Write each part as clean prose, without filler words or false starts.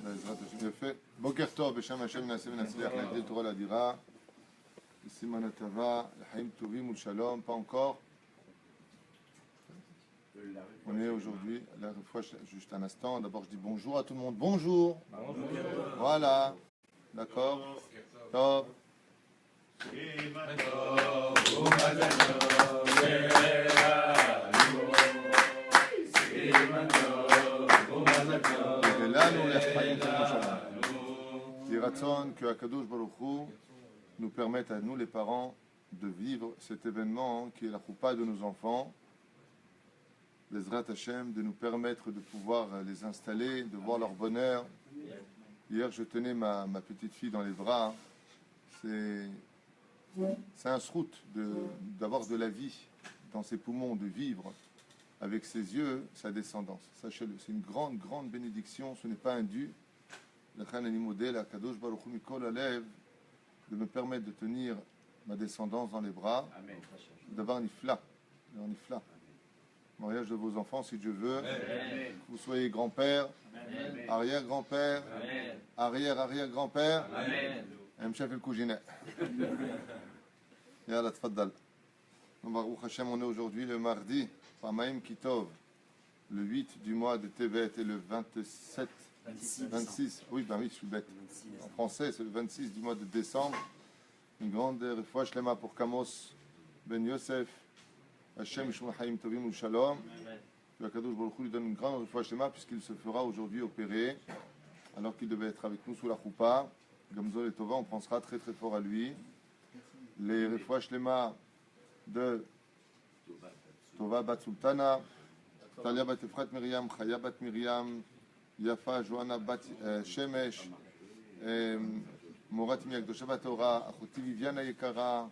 בעזרת השם יפה. בוקר טוב, בשם השם נעשה ונצליח להגדיל תורה לאדירה, לסימן הטבה, לחיים טובים ולשלום, pas encore. On est aujourd'hui, la fois juste un instant, d'abord je dis bonjour à tout le monde, bonjour. Voilà, d'accord. Top. Ratzon que Akadosh Baruch Hu nous permette à nous les parents de vivre cet événement qui est la choupa de nos enfants, Bezrat Hashem, de nous permettre de pouvoir les installer, de voir leur bonheur. Hier je tenais ma petite fille dans les bras, c'est un srout d'avoir de la vie dans ses poumons, de vivre avec ses yeux sa descendance. Sachez-le, c'est une grande, grande bénédiction, ce n'est pas un dû. De me permettre de tenir ma descendance dans les bras, d'avoir un ifla, mariage de vos enfants si Dieu veut, que vous soyez grand-père, arrière-grand-père, arrière-arrière-grand-père, Mchef el Koujinet. Yalla tfaddal. Baruch Hashem, on est aujourd'hui le mardi, Pamaim Kitov, le 8 du mois de Tevet et le 26, oui, ben oui, je suis bête. En français, c'est le 26 du mois de décembre. Une grande refoua shlema pour Kamos Ben Yosef. Hashem Yishmol Chaim Tovim ou Shalom. Que Akadosh Baruch Hu lui donne une grande refoua shlema puisqu'il se fera aujourd'hui opérer alors qu'il devait être avec nous sous la choupa. Gamzol et Tova, on pensera très très fort à lui. Les refoua shlema de Tova Bat Sultana, Talia Bat Efrat Miriam, Chaya Bat Miriam, Yafa, Johanna Bat Shemesh, Morat Miakdosha Batora, Achoti Viviana Yekara,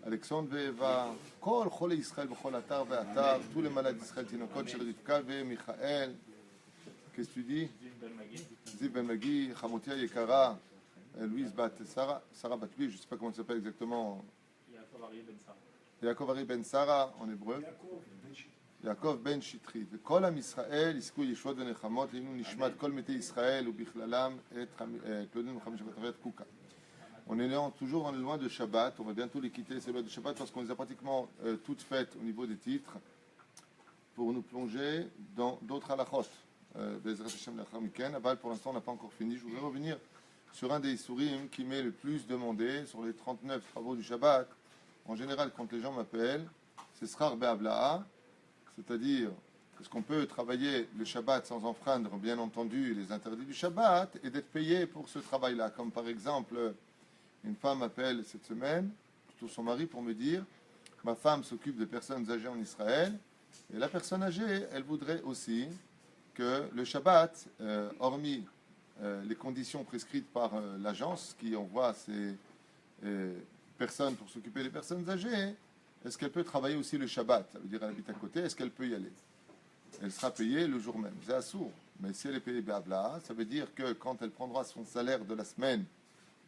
Alexandre Ve'eva, Kol Chole Israël B'chol Atar Ve'atar, tous les malades d'Israël, Tinokot Shel Rivka Ve'Michael. Qu'est-ce que tu dis? Ziv Ben Magi, Chamotia Yekara, Louise Bat Sarah Bat Louis, je ne sais pas comment ça s'appelle exactement. Yaakov Ari Ben Sarah en hébreu. יעקב בן שטרית, וכל עם ישראל יזכו ישועות ונחמות לעילוי נשמת כל מתי ישראל ובכללם את כלולים חמש בתורת קוקה. On est toujours on est loin de Shabbat, on va bientôt les quitter ces lois de Shabbat parce qu'on les a pratiquement toutes faites au niveau des titres pour nous plonger dans d'autres halachot. Bezrat Hashem lachar miken, aval pour l'instant on n'a pas encore fini. Je voudrais revenir sur un des isurim qui m'est le plus demandé sur les 39 travaux du Shabbat. En général, quand les gens m'appellent, c'est Srar Be'avla'a. C'est-à-dire, est-ce qu'on peut travailler le Shabbat sans enfreindre, bien entendu, les interdits du Shabbat et d'être payé pour ce travail-là? Comme par exemple, une femme appelle cette semaine, plutôt son mari, pour me dire ma femme s'occupe de personnes âgées en Israël et la personne âgée, elle voudrait aussi que le Shabbat, hormis les conditions prescrites par l'agence qui envoie ces personnes pour s'occuper des personnes âgées, est-ce qu'elle peut travailler aussi le Shabbat? Ça veut dire elle habite à côté, est-ce qu'elle peut y aller? Elle sera payée le jour même. C'est assourd. Mais si elle est payée Be'avla, ça veut dire que quand elle prendra son salaire de la semaine,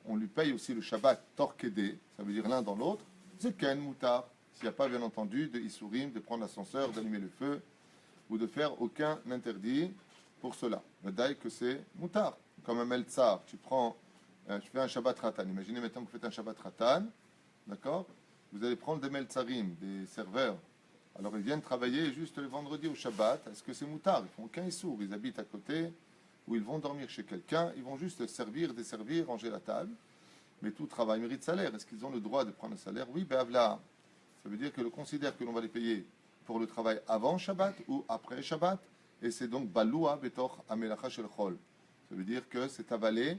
on lui paye aussi le Shabbat Torkedé, ça veut dire l'un dans l'autre. C'est Ken Moutar. S'il n'y a pas bien entendu de Isurim, de prendre l'ascenseur, d'allumer le feu, ou de faire aucun interdit pour cela. D'ailleurs que c'est Moutar. Comme un Meltsar, tu fais un Shabbat Ratan. Imaginez maintenant que vous faites un Shabbat Ratan, d'accord? Vous allez prendre des meltsarim, des serveurs. Alors ils viennent travailler juste le vendredi au Shabbat. Est-ce que c'est moutard? Ils font qu'un issour. Ils habitent à côté, ou ils vont dormir chez quelqu'un. Ils vont juste servir, desservir, ranger la table. Mais tout travail mérite salaire. Est-ce qu'ils ont le droit de prendre un salaire? Oui, be'avla. Ça veut dire que l'on considère que l'on va les payer pour le travail avant Shabbat ou après Shabbat. Et c'est donc baloua betor amelacha shel chol. Ça veut dire que c'est avalé.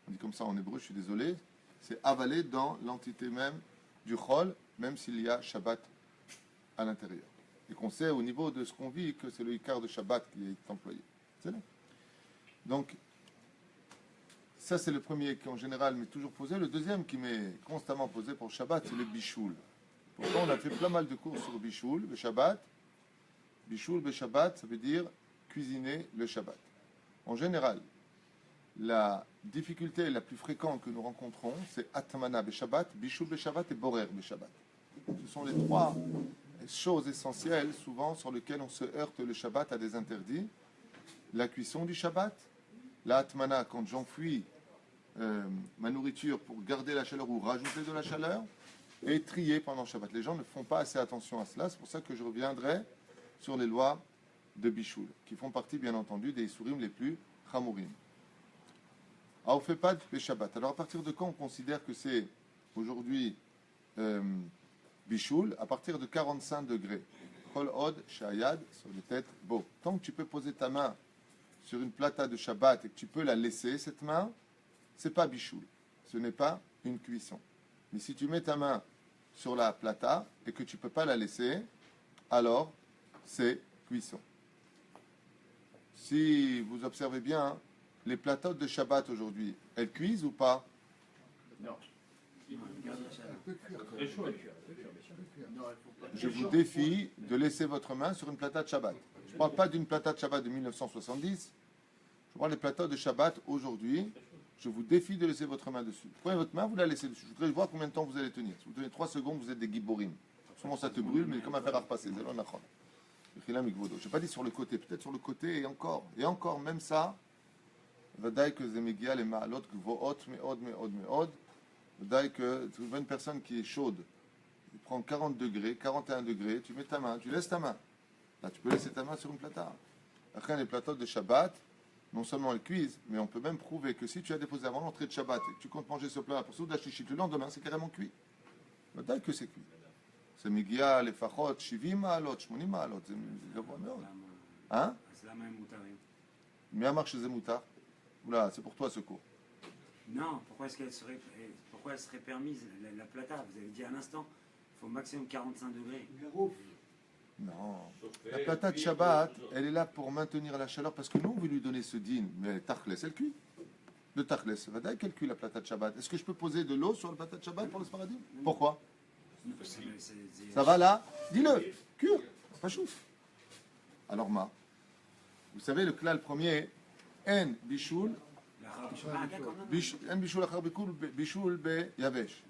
On dit comme ça en hébreu, je suis désolé. C'est avalé dans l'entité même du chol, même s'il y a Shabbat à l'intérieur. Et qu'on sait au niveau de ce qu'on vit que c'est le Ikar de Shabbat qui est employé. C'est là. Donc, ça c'est le premier qui en général m'est toujours posé. Le deuxième qui m'est constamment posé pour Shabbat, c'est le Bichoul. Pourtant, on a fait plein mal de cours sur Bichoul, le Shabbat. Bichoul, le Shabbat, ça veut dire cuisiner le Shabbat. En général, la difficulté la plus fréquente que nous rencontrons, c'est Atmana Beshabbat, Bishul Beshabbat et Borer Beshabbat. Ce sont les trois choses essentielles, souvent, sur lesquelles on se heurte le Shabbat à des interdits. La cuisson du Shabbat, La atmana, quand j'enfuis ma nourriture pour garder la chaleur ou rajouter de la chaleur, et trier pendant Shabbat. Les gens ne font pas assez attention à cela, c'est pour ça que je reviendrai sur les lois de Bichoul, qui font partie bien entendu des Isurim les plus Chamourim. Aofepad et Shabbat. Alors à partir de quand on considère que c'est aujourd'hui Bichoul? À partir de 45 degrés. Kol od shayad sur les têtes beau. Tant que tu peux poser ta main sur une plata de Shabbat et que tu peux la laisser, cette main, c'est pas Bichoul. Ce n'est pas une cuisson. Mais si tu mets ta main sur la plata et que tu ne peux pas la laisser, alors c'est cuisson. Si vous observez bien, les plateaux de Shabbat aujourd'hui, elles cuisent ou pas? Non. Je vous défie de laisser votre main sur une plata de Shabbat. Je ne parle pas d'une plata de Shabbat de 1970, je parle des plateaux de Shabbat aujourd'hui. Je vous défie de laisser votre main dessus. Prenez votre main, vous la laissez dessus. Je voudrais voir combien de temps vous allez tenir. Si vous tenez 3 secondes, vous êtes des giborim. Souvent ça te brûle, mais comment faire à repasser? Je n'ai pas dit sur le côté, peut-être sur le côté et encore, même ça, Vadaï que Zemegia, les ma'alot, gvoot, me'od. Vadaï que tu vois une personne qui est chaude, tu prends 40 degrés, 41 degrés, tu mets ta main, tu laisses ta main. Là, tu peux laisser ta main sur une plata. Après, les plateaux de Shabbat, non seulement elles cuisent, mais on peut même prouver que si tu as déposé avant l'entrée de Shabbat et que tu comptes manger ce plat pour Souda Shishit le lendemain, c'est carrément cuit. Vadaï que c'est cuit. C'est Migia, les Fachot, Shivim Ma'alot, Shmonim Ma'alot, c'est gavot מאוד. Hein? Mia marche chez Zemoutar. Oula, c'est pour toi ce cours. Non, pourquoi elle serait permise, la plata? Vous avez dit à l'instant, il faut maximum 45 degrés. Non. La plata de Shabbat, elle est là pour maintenir la chaleur parce que nous, on veut lui donner ce din. Mais Tachles, elle cuit. Le Tachles, Vadaï, qu'elle cuit la plata de Shabbat. Est-ce que je peux poser de l'eau sur la plata de Shabbat pour le Sparadim? Pourquoi? Ça va là? Dis-le. Cure. Pas chouf. Alors, vous savez, le klal premier, En Bishul. En Bishul achar Bishul be Yavesh.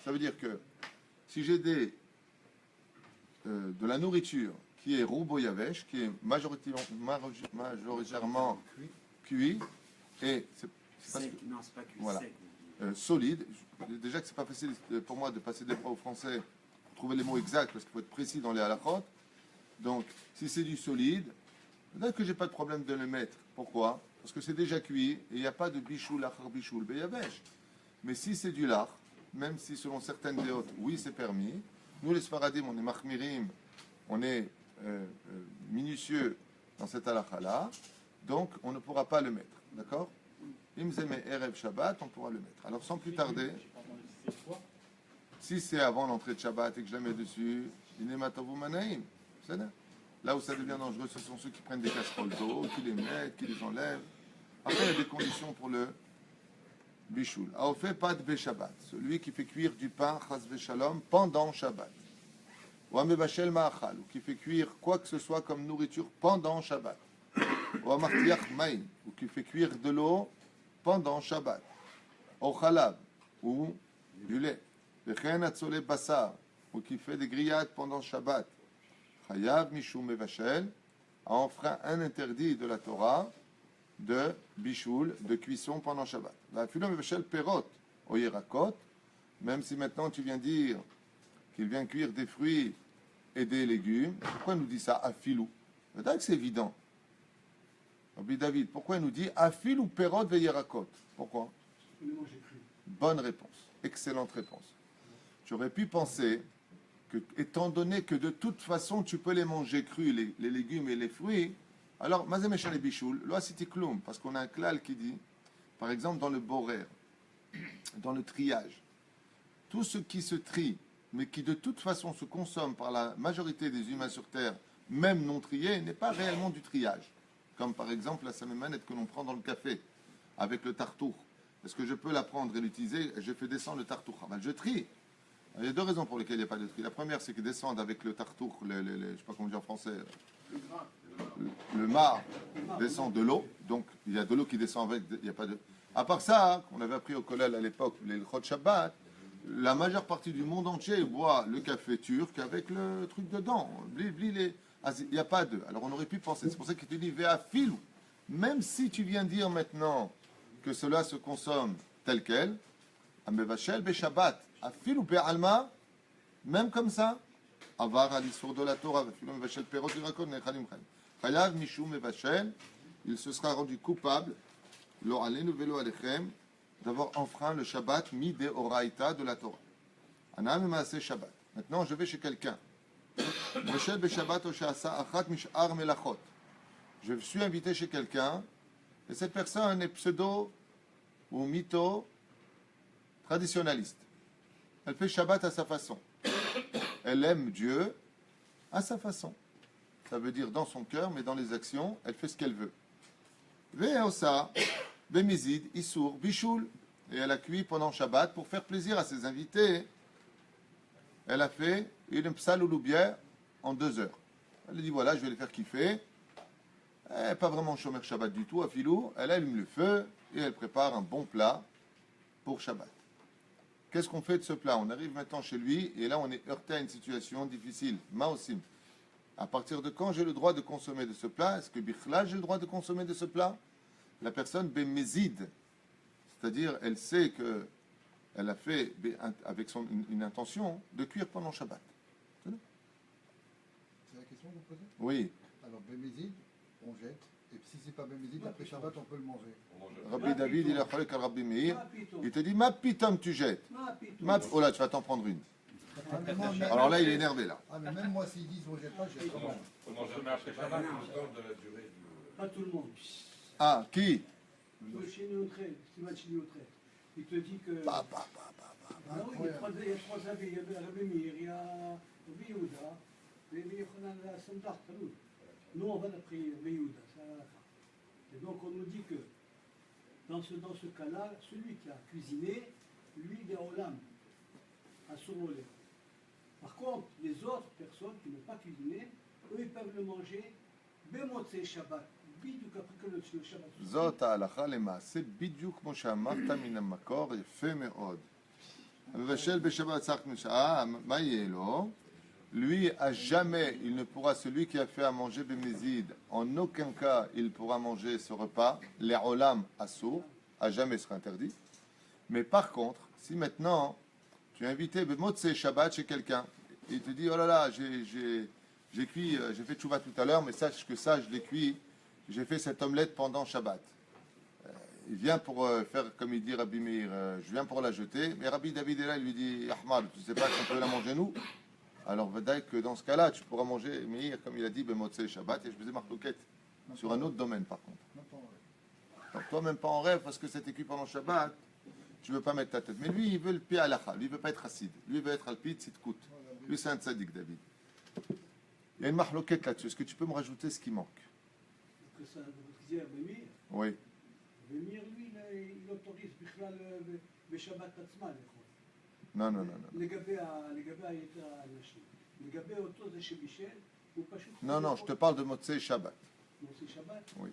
Ça veut dire que si j'ai de la nourriture qui est roubo Yavesh, qui est majoritairement cuit, et c'est pas cuit, voilà, sec. solide. Déjà que c'est pas facile pour moi de passer des fois au français pour trouver les mots exacts parce qu'il faut être précis dans les halachot. Donc, si c'est du solide, peut-être que j'ai pas de problème de le mettre. Pourquoi? Parce que c'est déjà cuit et il n'y a pas de bichoul achar bichoul beyavesh. Mais si c'est du lard, même si selon certaines déotes, oui, c'est permis. Nous, les Sfaradim, on est machmirim, on est minutieux dans cette halakha-là, donc on ne pourra pas le mettre. D'accord? Imzeme Erev Shabbat, on pourra le mettre. Alors sans plus tarder, si c'est avant l'entrée de Shabbat et que je la mets dessus, Inematavu Manaim, c'est là. Là où ça devient dangereux, ce sont ceux qui prennent des casseroles d'eau, qui les mettent, qui les enlèvent. Après, il y a des conditions pour le bichoul. Aofé Pad Be Shabbat, celui qui fait cuire du pain, Chas Veshalom, pendant Shabbat. Ou Amebashel Ma'achal, ou qui fait cuire quoi que ce soit comme nourriture pendant Shabbat. Ou Amartiach Maïm, ou qui fait cuire de l'eau pendant Shabbat. Ou Chalab, ou du lait. Vechen Atzole Bassar, ou qui fait des grillades pendant Shabbat. Chayav Mishum Mevashel a enfreint un interdit de la Torah de bichoul, de cuisson pendant Shabbat. La Philo Mevashel Perot, au Yerakot, même si maintenant tu viens dire qu'il vient cuire des fruits et des légumes, pourquoi il nous dit ça à filou? Peut-être que c'est évident. Rabbi David, pourquoi il nous dit Afil ou Perot ve Yerakot? Pourquoi? Bonne réponse, excellente réponse. J'aurais pu penser que, étant donné que de toute façon tu peux les manger crus, les légumes et les fruits, alors Mazemesha les bichoul, lo asiti kloum, parce qu'on a un klal qui dit, par exemple dans le borer, dans le triage, tout ce qui se trie, mais qui de toute façon se consomme par la majorité des humains sur Terre, même non trié, n'est pas réellement du triage. Comme par exemple la samémanette que l'on prend dans le café, avec le tartour. Est-ce que je peux la prendre et l'utiliser? Je fais descendre le tartour. Ah ben, je trie. Il y a deux raisons pour lesquelles il n'y a pas de tri. La première, c'est qu'ils descendent avec le tartour, je ne sais pas comment dire en français, le mar descend de l'eau, donc il y a de l'eau qui descend avec, il n'y a pas de... À part ça, qu'on avait appris au collège à l'époque, les Chod Shabbat, la majeure partie du monde entier boit le café turc avec le truc dedans. Il n'y a pas de... Alors on aurait pu penser, c'est pour ça qu'il te dit Véa filou. Même si tu viens dire maintenant que cela se consomme tel quel, המבשל בשבת, אפילו בעלמא, même comme ça, עבר על איסור de la Torah, ואפילו מבשל פירות וירקות נאכלים חיים. חייב משום מבשל, il se sera rendu coupable, לא עלינו ולא עליכם, d'avoir enfreint le Shabbat mi-deoraita de la Torah. הנאה ממעשה שבת. Maintenant, je vais chez quelqu'un. מבשל בשבת או שעשה אחת משאר מלאכות. Je suis invité chez quelqu'un, et cette personne est pseudo ou mytho traditionnaliste. Elle fait Shabbat à sa façon. Elle aime Dieu à sa façon. Ça veut dire dans son cœur, mais dans les actions, elle fait ce qu'elle veut. Ve'osa, Bemizid, Issour, Bichoul. Et elle a cuit pendant Shabbat pour faire plaisir à ses invités. Elle a fait une psalouloubière en 2 heures. Elle a dit voilà, je vais les faire kiffer. Elle n'est pas vraiment Shomer Shabbat du tout, à filou. Elle allume le feu et elle prépare un bon plat pour Shabbat. Qu'est-ce qu'on fait de ce plat? On arrive maintenant chez lui et là on est heurté à une situation difficile. Maosim. À partir de quand j'ai le droit de consommer de ce plat? Est-ce que Bichla j'ai le droit de consommer de ce plat? La personne bémézide, c'est-à-dire elle sait que elle a fait avec une intention de cuire pendant Shabbat. C'est la question que vous posez? Oui. Alors, bémézide, on jette. Et si c'est pas bémézide, après Shabbat, on peut le manger. Rabbi David, il a fallu qu'à Rabbi Meir, il te dit ma pitom tu jettes. Oh là, tu vas t'en prendre une. Ah, mais moi, même- Alors là, il est énervé là. Ah, mais même moi, s'ils disent on jette pas, je jette quand même. Comment jamais après Shabbat, le temps de la durée du... Pas tout le monde. Ah, qui? Chez Néotré, Stéphane chez Néotré. Il te dit que. Bah. Ah oui, il y a 3 avis. Il y a Rabbi Meir, il y a Rabbi Yehuda, et Rabbi Yochanan Sandar, Taloud. Nous, on va d'après Rabbi Yehuda. Et donc, on nous dit que dans ce cas-là, celui qui a cuisiné, lui, il est au lame, à survoler. Par contre, les autres personnes qui n'ont pas cuisiné, eux, ils peuvent le manger, Bemotzei Shabbat, bidou après que le Shabbat. זאת ההלכה למעשה בדיוק כמו שאמרת מן המקור, יפה מאוד. המבשל בשבת צריך משעה, מה יהיה לו? Lui, à jamais, il ne pourra, celui qui a fait à manger Bémézide, en aucun cas, il pourra manger ce repas, les olam assour, à jamais sera interdit. Mais par contre, si maintenant, tu es invité Bemotzei Shabbat chez quelqu'un, et il te dit, oh là là, j'ai cuit, j'ai fait tchouva tout à l'heure, mais sache que ça, je l'ai cuit, j'ai fait cette omelette pendant Shabbat. Il vient pour faire, comme il dit Rabbi Meir, je viens pour la jeter, mais Rabbi David est là, il lui dit, Ahmad, tu sais pas qu'on peut la manger nous? Alors, vedaï que dans ce cas-là, tu pourras manger Meir, comme il a dit, Bemotzei Shabbat, et je faisais marloquette sur un autre domaine par contre. Même pas en rêve. Donc toi, même pas en rêve, parce que c'était cuit pendant Shabbat, tu veux pas mettre ta tête. Mais lui, il veut le pi halacha, lui, il veut pas être acide. Lui, il veut être alpid, sitkut. Lui, c'est un tzaddik, David. Il y a une marloquette là-dessus. Est-ce que tu peux me rajouter ce qui manque? Que ça, vous disiez Rabbi Meir. Oui. Rabbi Meir, lui, il autorise בכלל בשבת עצמה לאכול. Non. לגבי האנשים. לגבי אותו זה שבישל, הוא פשוט... Non, je te parle de Motzei Shabbat. מוציא שבת? Oui.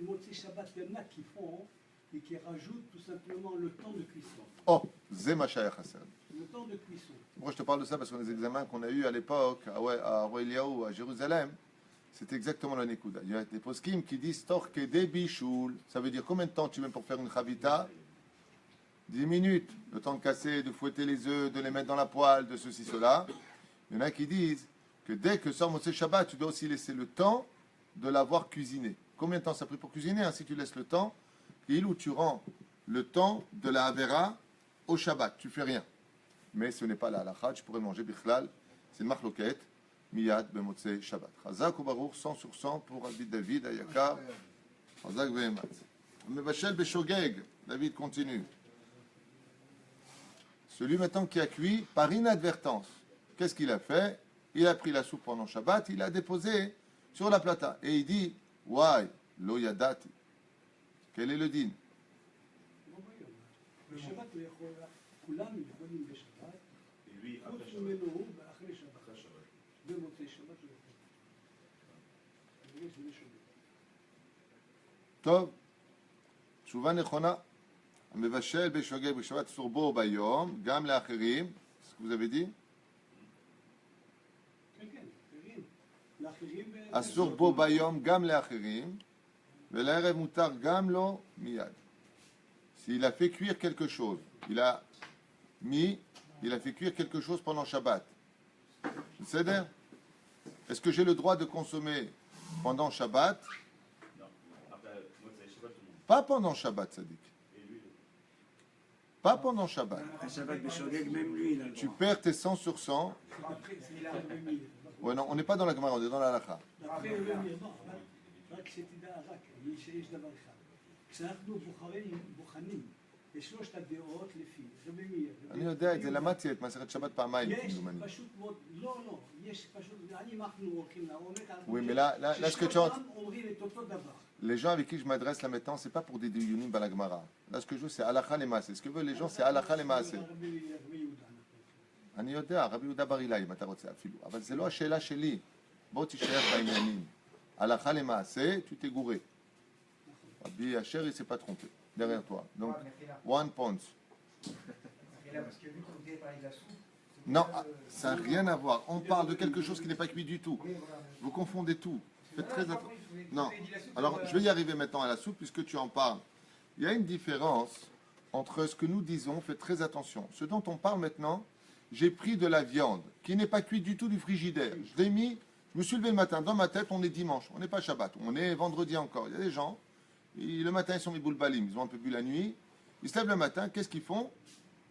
מוציא שבת, il y en a qui font et qui rajoutent tout simplement le temps de cuisson. Oh, זה מה שהיה חסר. Le temps de cuisson. Pourquoi je te parle de ça? Parce que les examens qu'on a eus à l'époque, à Roi Eliaou, à Jérusalem, c'est exactement la Nekuda. Il y a des poskim qui disent Tor Kede Bishul. Ça veut dire combien de temps tu mets pour faire une chavita? 10 minutes. Le temps de casser, de fouetter les œufs, de les mettre dans la poêle, de ceci, cela. Il y en a qui disent que dès que sort Motzei Shabbat, tu dois aussi laisser le temps de l'avoir cuisiné. Combien de temps ça a pris pour cuisiner? Si tu laisses le temps, il ou tu rends le temps de la Havera au Shabbat. Tu fais rien. Mais ce n'est pas la halakha, tu pourrais manger bichlal. C'est une marloquette. Miyad Bemotzei Shabbat. Chazak ou Baruch 100% pour Rabbi David Ayakar. Chazak ve'emat. Mevashel beshogeg. David continue. Celui maintenant qui a cuit par inadvertance. Qu'est-ce qu'il a fait? Il a pris la soupe pendant Shabbat, il l'a déposé sur la plata. Et il dit, Wai, lo yadati. Quel est le din? בשבת הוא יכול, כולם יכולים בשבת, Et lui, חוץ après Shabbat. ממנו הוא אחרי שבת. Après Shabbat. במוצאי שבת הוא יכול. אבל יש בני שבת. טוב, תשובה נכונה. המבשל בשוגג בשבת אסור בו ביום, גם לאחרים. ce que vous avez dit? כן, אחרים. לאחרים... אסור בו ביום, גם לאחרים. Ve'le'erev mutar gam lo miyad. S'il a fait cuire quelque chose, il a fait cuire quelque chose pendant Shabbat. C'est-à-dire, est-ce que j'ai le droit de consommer pendant Shabbat? Non. Après, moi, c'est Shabbat tout le monde. Pas pendant Shabbat, Sadik. Et lui, Pas pendant Shabbat. À Shabbat Beshogeg, même lui, il a le Tu droit. perds tes 100 sur 100. Après, c'est la Rémi. Ouais, non, on n'est pas dans la Gemara, on est dans la Halakha. Après, Rémi, non, רק שתדע, רק, יש דבר אחד. כשאנחנו בוחנים בשלושת הדעות לפי רבי מאיר. אני יודע את זה, למדתי את מסכת שבת פעמיים. יש כמדומני. פשוט מאוד, לא, יש פשוט, אם אנחנו הולכים לעומק, Oui, mais là, ce que tu entends, ששלושתם אומרים את אותו דבר. les gens avec qui je m'adresse là maintenant, c'est pas pour des diunim dans la Gemara. Là, ce que je veux, c'est halakha les maaseh. Ce que veulent les gens, c'est halakha les maaseh. רבי יהודה. אני יודע, רבי יהודה בר אילאי, אם אתה רוצה אפילו. אבל זה לא השאלה שלי. בוא תישאר בעניינים. הלכה למעשה, tu t'es gouré. Rabbi Asher, il s'est pas trompé. Derrière toi. Donc, one point. Parce que vu que vous avez parlé de la soupe, Non, ça n'a rien à voir. On parle de quelque chose qui n'est pas cuit du tout. Vous confondez tout. Faites très attention. Non. Alors, je vais y arriver maintenant à la soupe puisque tu en parles. Il y a une différence entre ce que nous disons, faites très attention. Ce dont on parle maintenant, j'ai pris de la viande qui n'est pas cuite du tout du frigidaire. Je l'ai mis, je me suis levé le matin. Dans ma tête, on est dimanche. On n'est pas Shabbat. On est vendredi encore. Il y a des gens, le matin, ils sont mis boulbalim. Ils ont un peu bu la nuit. Ils se lèvent le matin. Qu'est-ce qu'ils font?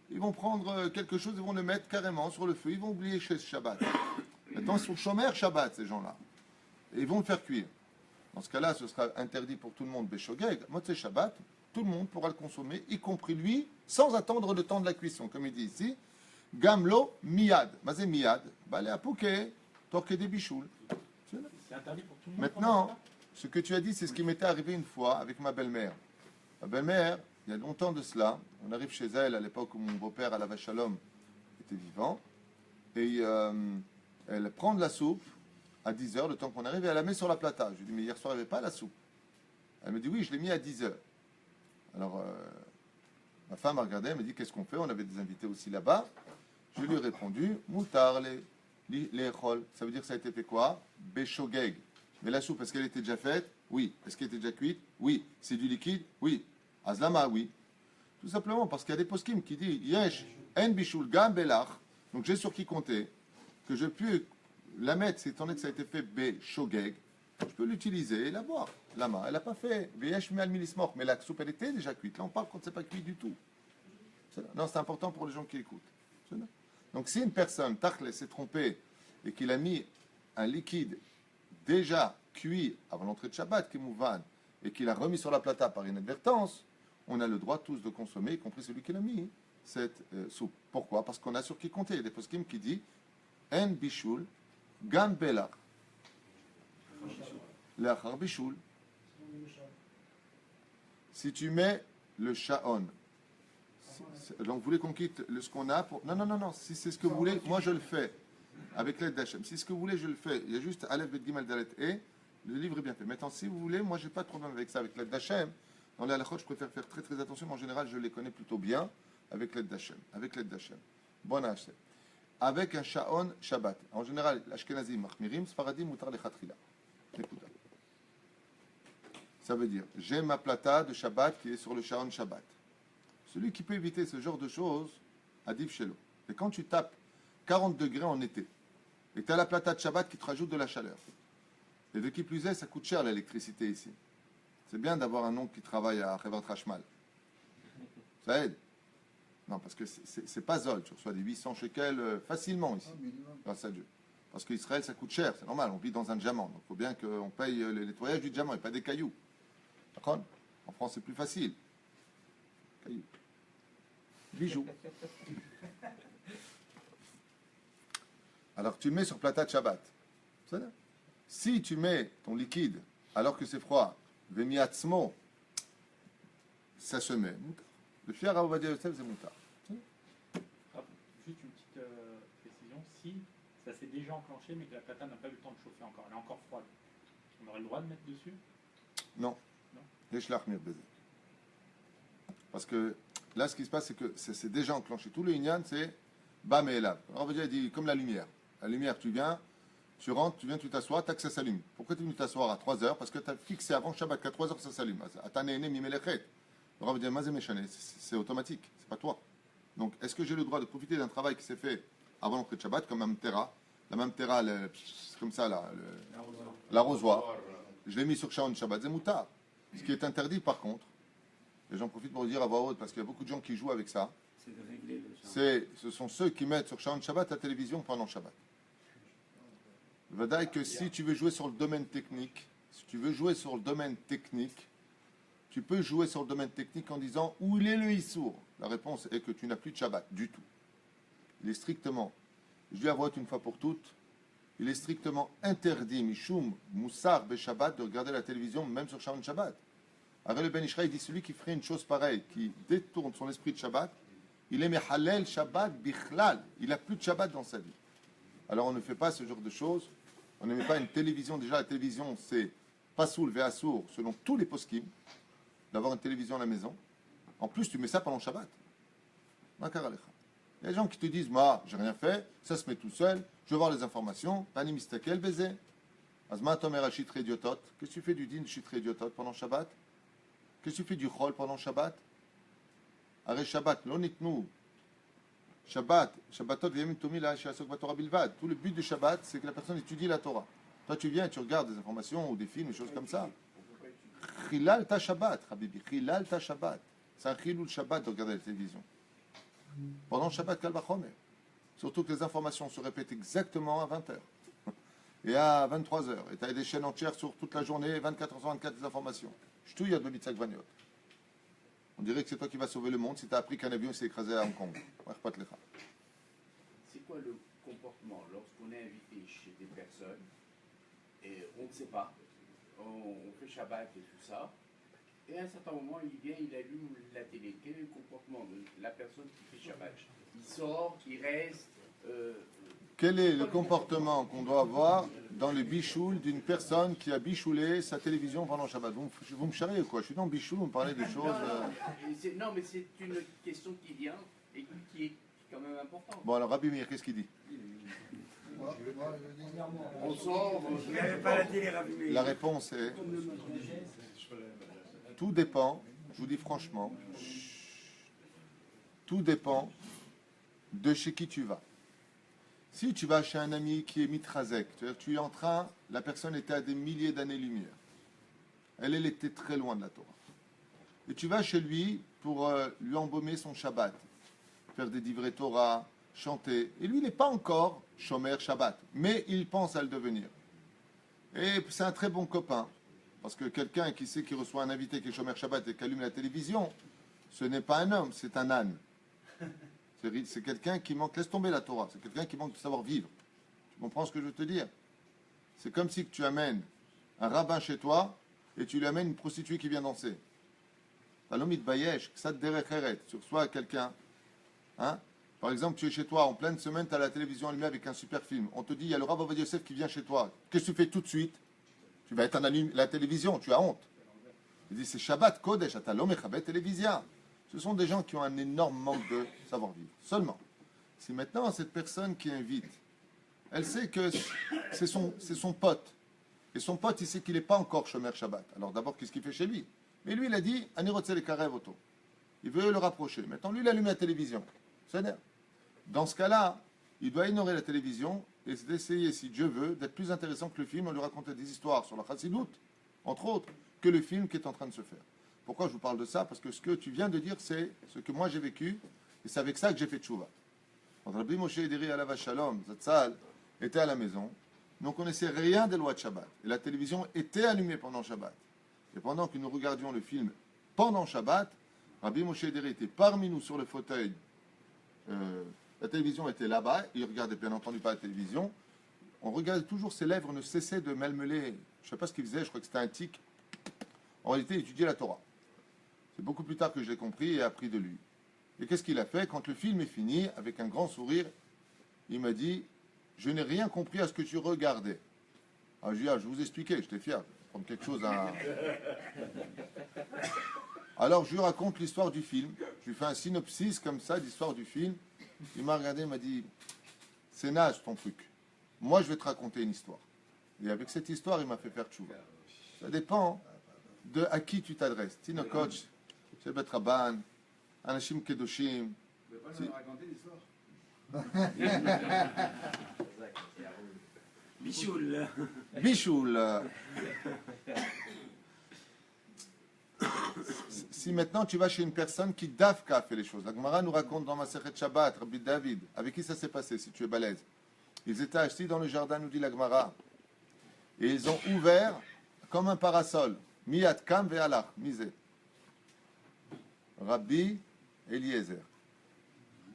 Ils vont prendre quelque chose, ils vont le mettre carrément sur le feu. Ils vont oublier chez Shabbat. Maintenant, ils sont chômeurs Shabbat, ces gens-là. Et ils vont le faire cuire. Dans ce cas-là, ce sera interdit pour tout le monde. Beshogeg, Motzei Shabbat, tout le monde pourra le consommer, y compris lui, sans attendre le temps de la cuisson. Comme il dit ici, Gamlo miyad. Mazé miyad, balé à pouké, torque des bichoules. C'est interdit pour tout le monde. Maintenant, ce que tu as dit, c'est ce qui m'était arrivé une fois avec ma belle-mère. Ma belle-mère, il y a longtemps de cela, on arrive chez elle à l'époque où mon beau-père, à la Vachalom, était vivant. Et elle prend de la soupe à 10h, le temps qu'on arrive, et elle la met sur la plata. Je lui dis, mais hier soir, il n'y avait pas la soupe. Elle me dit, oui, je l'ai mis à 10h. Alors, ma femme a regardé, elle me dit, qu'est-ce qu'on fait? On avait des invités aussi là-bas. Je lui ai répondu, moutar, les chol. Ça veut dire que ça a été fait quoi? Beshogeg. Mais la soupe, est-ce qu'elle était déjà faite? Oui. Est-ce qu'elle était déjà cuite? Oui. C'est du liquide? Oui. Azlama, oui. Tout simplement parce qu'il y a des poskim qui disent Yesh, en bishul gam belach. Donc j'ai sur qui compter que je peux la mettre, étant donné que ça a été fait beshogeg, je peux l'utiliser et la boire. Lama, elle n'a pas fait Yesh mi al milismor, mais la soupe elle était déjà cuite. Là on parle quand c'est pas cuit du tout. Non, c'est important pour les gens qui écoutent. Donc si une personne, Tachle, s'est trompée et qu'il a mis un liquide déjà cuit avant l'entrée de Shabbat, qui est mouvan, et qu'il a remis sur la plata par inadvertance, on a le droit tous de consommer, y compris celui qui l'a mis, cette soupe. Pourquoi? Parce qu'on a sur qui compter. Il y a des poskim qui disent En bishul, gam belach. L'achar bishul. Si tu mets le sha'on, donc vous voulez qu'on quitte ce qu'on a pour... Non. Si c'est ce que vous voulez, moi je le fais. Avec l'aide d'Hachem. Si ce que vous voulez, je le fais. Il y a juste Aleph, Bet, Gimel, Dalet, et le livre est bien fait. Maintenant, si vous voulez, moi, j'ai pas de problème avec ça. Avec l'aide d'Hachem, dans les halachot, je préfère faire très très attention, mais en général, je les connais plutôt bien avec l'aide d'Hachem. Avec l'aide d'Hachem. Bon Hachem. Avec un sha'on Shabbat. En général, l'Ashkenazim, Machmirim, Sfaradim, Mutar, Lechatchila. Écoute. Ça veut dire, j'ai ma plata de Shabbat qui est sur le sha'on Shabbat. Celui qui peut éviter ce genre de choses, Adif Shelo. Et quand tu tapes 40 degrés en été, et tu as la plata de Shabbat qui te rajoute de la chaleur. Et de qui plus est, ça coûte cher l'électricité ici. C'est bien d'avoir un oncle qui travaille à Chevrat Rashmal. Ça aide. Non, parce que c'est pas Zol. Tu reçois des 800 shekels facilement ici, grâce à Dieu. Parce qu'Israël, ça coûte cher, c'est normal. On vit dans un diamant. Donc il faut bien qu'on paye le nettoyage du diamant et pas des cailloux. D'accord? En France, c'est plus facile. Cailloux. Bijoux. Alors tu mets sur plata de Shabbat. Si tu mets ton liquide alors que c'est froid, vemiatzmo, ça se met. Le fier à Ovadia Yosef, c'est moutar. Juste une petite précision. Si ça s'est déjà enclenché mais que la plata n'a pas eu le temps de chauffer encore, elle est encore froide, on aurait le droit de mettre dessus? Non. Parce que là, ce qui se passe, c'est que c'est déjà enclenché. Tout le Inyan, c'est Bam et Elav. Alors, on va dire, il dit comme la lumière. La lumière, tu viens, Tu rentres, tu viens, tu t'assois, tac, ça s'allume. Pourquoi tu es venu t'asseoir à 3 heures? Parce que tu as fixé avant Shabbat qu'à 3 heures ça s'allume. Le Rav dit, c'est automatique, c'est pas toi. Donc, est-ce que j'ai le droit de profiter d'un travail qui s'est fait avant l'entrée de Shabbat, comme la Mamtera, comme ça, là, l'arrosoir. Je l'ai mis sur Shaon Shabbat, c'est moutar. Ce qui est interdit, par contre, et j'en profite pour le dire à voix haute, parce qu'il y a beaucoup de gens qui jouent avec ça, C'est de régler le Shabbat. ce sont ceux qui mettent sur Shaon Shabbat la télévision pendant Shabbat. Vadaï que si tu veux jouer sur le domaine technique, tu peux jouer sur le domaine technique en disant où il est le Issour. La réponse est que tu n'as plus de Shabbat du tout. Il est strictement, je dis à voix haute une fois pour toutes, il est strictement interdit, Mishum, Moussar, Shabbat, de regarder la télévision même sur Shaon Shabbat. Avec le Ben Ishraï, il dit celui qui ferait une chose pareille, qui détourne son esprit de Shabbat, il est Mehalel Shabbat Bichlal. Il n'a plus de Shabbat dans sa vie. Alors on ne fait pas ce genre de choses. On ne met pas une télévision. Déjà, la télévision, c'est Pasoul Ve'assour, selon tous les poskim, d'avoir une télévision à la maison. En plus, tu mets ça pendant Shabbat. Il y a des gens qui te disent, moi, j'ai rien fait, ça se met tout seul, je veux voir les informations, Pani Mistakel, baiser. Azma Tomer Chitre Idiotot. Qu'est-ce que tu fais du din Chitre Idiotot pendant Shabbat? Qu'est-ce que tu fais du Chol pendant Shabbat? Arrêt Shabbat, l'onitnou. Shabbat, Shabbatot, Yemim Tomi, la Shiasok Batora Bilvad. Tout le but de Shabbat, c'est que la personne étudie la Torah. Toi, tu viens et tu regardes des informations ou des films, des choses comme ça. Chilal ta Shabbat, Habibi, Chilal ta Shabbat. C'est un chilul Shabbat de regarder la télévision. Pendant Shabbat, Kal Vachomer. Surtout que les informations se répètent exactement à 20h. Et à 23h. Et tu as des chaînes entières sur toute la journée, 24h sur 24 des informations. Ch'tou, il y a de Bitzak Vaniot. On dirait que c'est toi qui vas sauver le monde si tu as appris qu'un avion s'est écrasé à Hong Kong. C'est quoi le comportement lorsqu'on est invité chez des personnes et on ne sait pas, on fait Shabbat et tout ça, et à un certain moment il vient, il allume la télé. Quel est le comportement de la personne qui fait Shabbat? Il sort, il reste. Quel est le comportement qu'on doit avoir dans le bichoul d'une personne qui a bichoulé sa télévision pendant Shabbat? Vous me charriez ou quoi? Je suis dans le bichoul, vous me parlez des choses... Non, mais c'est une question qui vient et qui est quand même importante. Bon, alors Rabbi Meir, qu'est-ce qu'il dit? On sort... Il n'y avait pas la télé, Rabbi Meir. La réponse est... Tout dépend, je vous dis franchement, tout dépend de chez qui tu vas. Si tu vas chez un ami qui est mitrazek, c'est-à-dire tu es en train, la personne était à des milliers d'années-lumière. Elle était très loin de la Torah. Et tu vas chez lui pour lui embaumer son Shabbat, faire des divrei Torah, chanter. Et lui, il n'est pas encore Shomer Shabbat, mais il pense à le devenir. Et c'est un très bon copain, parce que quelqu'un qui sait qu'il reçoit un invité qui est Shomer Shabbat et qui allume la télévision, ce n'est pas un homme, c'est un âne. C'est quelqu'un qui manque, laisse tomber la Torah, c'est quelqu'un qui manque de savoir vivre. Tu comprends ce que je veux te dire? C'est comme si tu amènes un rabbin chez toi et tu lui amènes une prostituée qui vient danser. Talomit Bayesh, ça te derecheret, tu reçois quelqu'un. Hein? Par exemple, tu es chez toi, en pleine semaine, tu as la télévision allumée avec un super film. On te dit, il y a le Rav Ovadia Yosef qui vient chez toi. Qu'est-ce que tu fais tout de suite? Tu vas éteindre la télévision, tu as honte. Il dit, c'est Shabbat Kodesh, atalom echabet télévision. Ce sont des gens qui ont un énorme manque de savoir-vivre. Seulement, si maintenant cette personne qui invite, elle sait que c'est son pote, et son pote, il sait qu'il n'est pas encore Shomer Shabbat. Alors d'abord, qu'est-ce qu'il fait chez lui? Mais lui, il a dit, Anirotse le karev auto. Il veut le rapprocher. Maintenant, lui, il allume la télévision. C'est-à-dire, dans ce cas-là, il doit ignorer la télévision et d'essayer, si Dieu veut, d'être plus intéressant que le film, on lui raconter des histoires sur la Chassidoute, entre autres, que le film qui est en train de se faire. Pourquoi je vous parle de ça? Parce que ce que tu viens de dire, c'est ce que moi j'ai vécu, et c'est avec ça que j'ai fait tchouva. Quand Rabbi Moshe Ederi Alav Shalom, Zatzal, était à la maison, nous ne connaissait rien des lois de Shabbat. Et la télévision était allumée pendant Shabbat. Et pendant que nous regardions le film pendant Shabbat, Rabbi Moshe Ederi était parmi nous sur le fauteuil. La télévision était là-bas, il regardait bien entendu pas la télévision. On regardait toujours, ses lèvres ne cessaient de mêler. Je ne sais pas ce qu'il faisait, je crois que c'était un tic. En réalité, il étudiait la Torah. C'est beaucoup plus tard que je l'ai compris et appris de lui. Et qu'est-ce qu'il a fait? Quand le film est fini, avec un grand sourire, il m'a dit, je n'ai rien compris à ce que tu regardais. Ah, je lui ai dit, je vous expliquais, j'étais fier. Comme quelque chose à... Alors, je lui raconte l'histoire du film. Je lui fais un synopsis comme ça, l'histoire du film. Il m'a regardé, il m'a dit, c'est naze ton truc. moi je vais te raconter une histoire. Et avec cette histoire, il m'a fait faire tchouva. Ça dépend de à qui tu t'adresses. Tino coach, Shebet Rabban, Anashim Kedoshim. Vous pouvez pas nous raconter l'histoire? Bichoul. Bichoul. Si maintenant tu vas chez une personne qui d'Afka fait les choses, la Gemara nous raconte dans Masechet Shabbat, Rabbi David, avec qui ça s'est passé si tu es balèze. Ils étaient assis dans le jardin, nous dit la Gemara, et ils ont ouvert comme un parasol. Miyat kam ve'alach, misé. Rabbi Eliezer.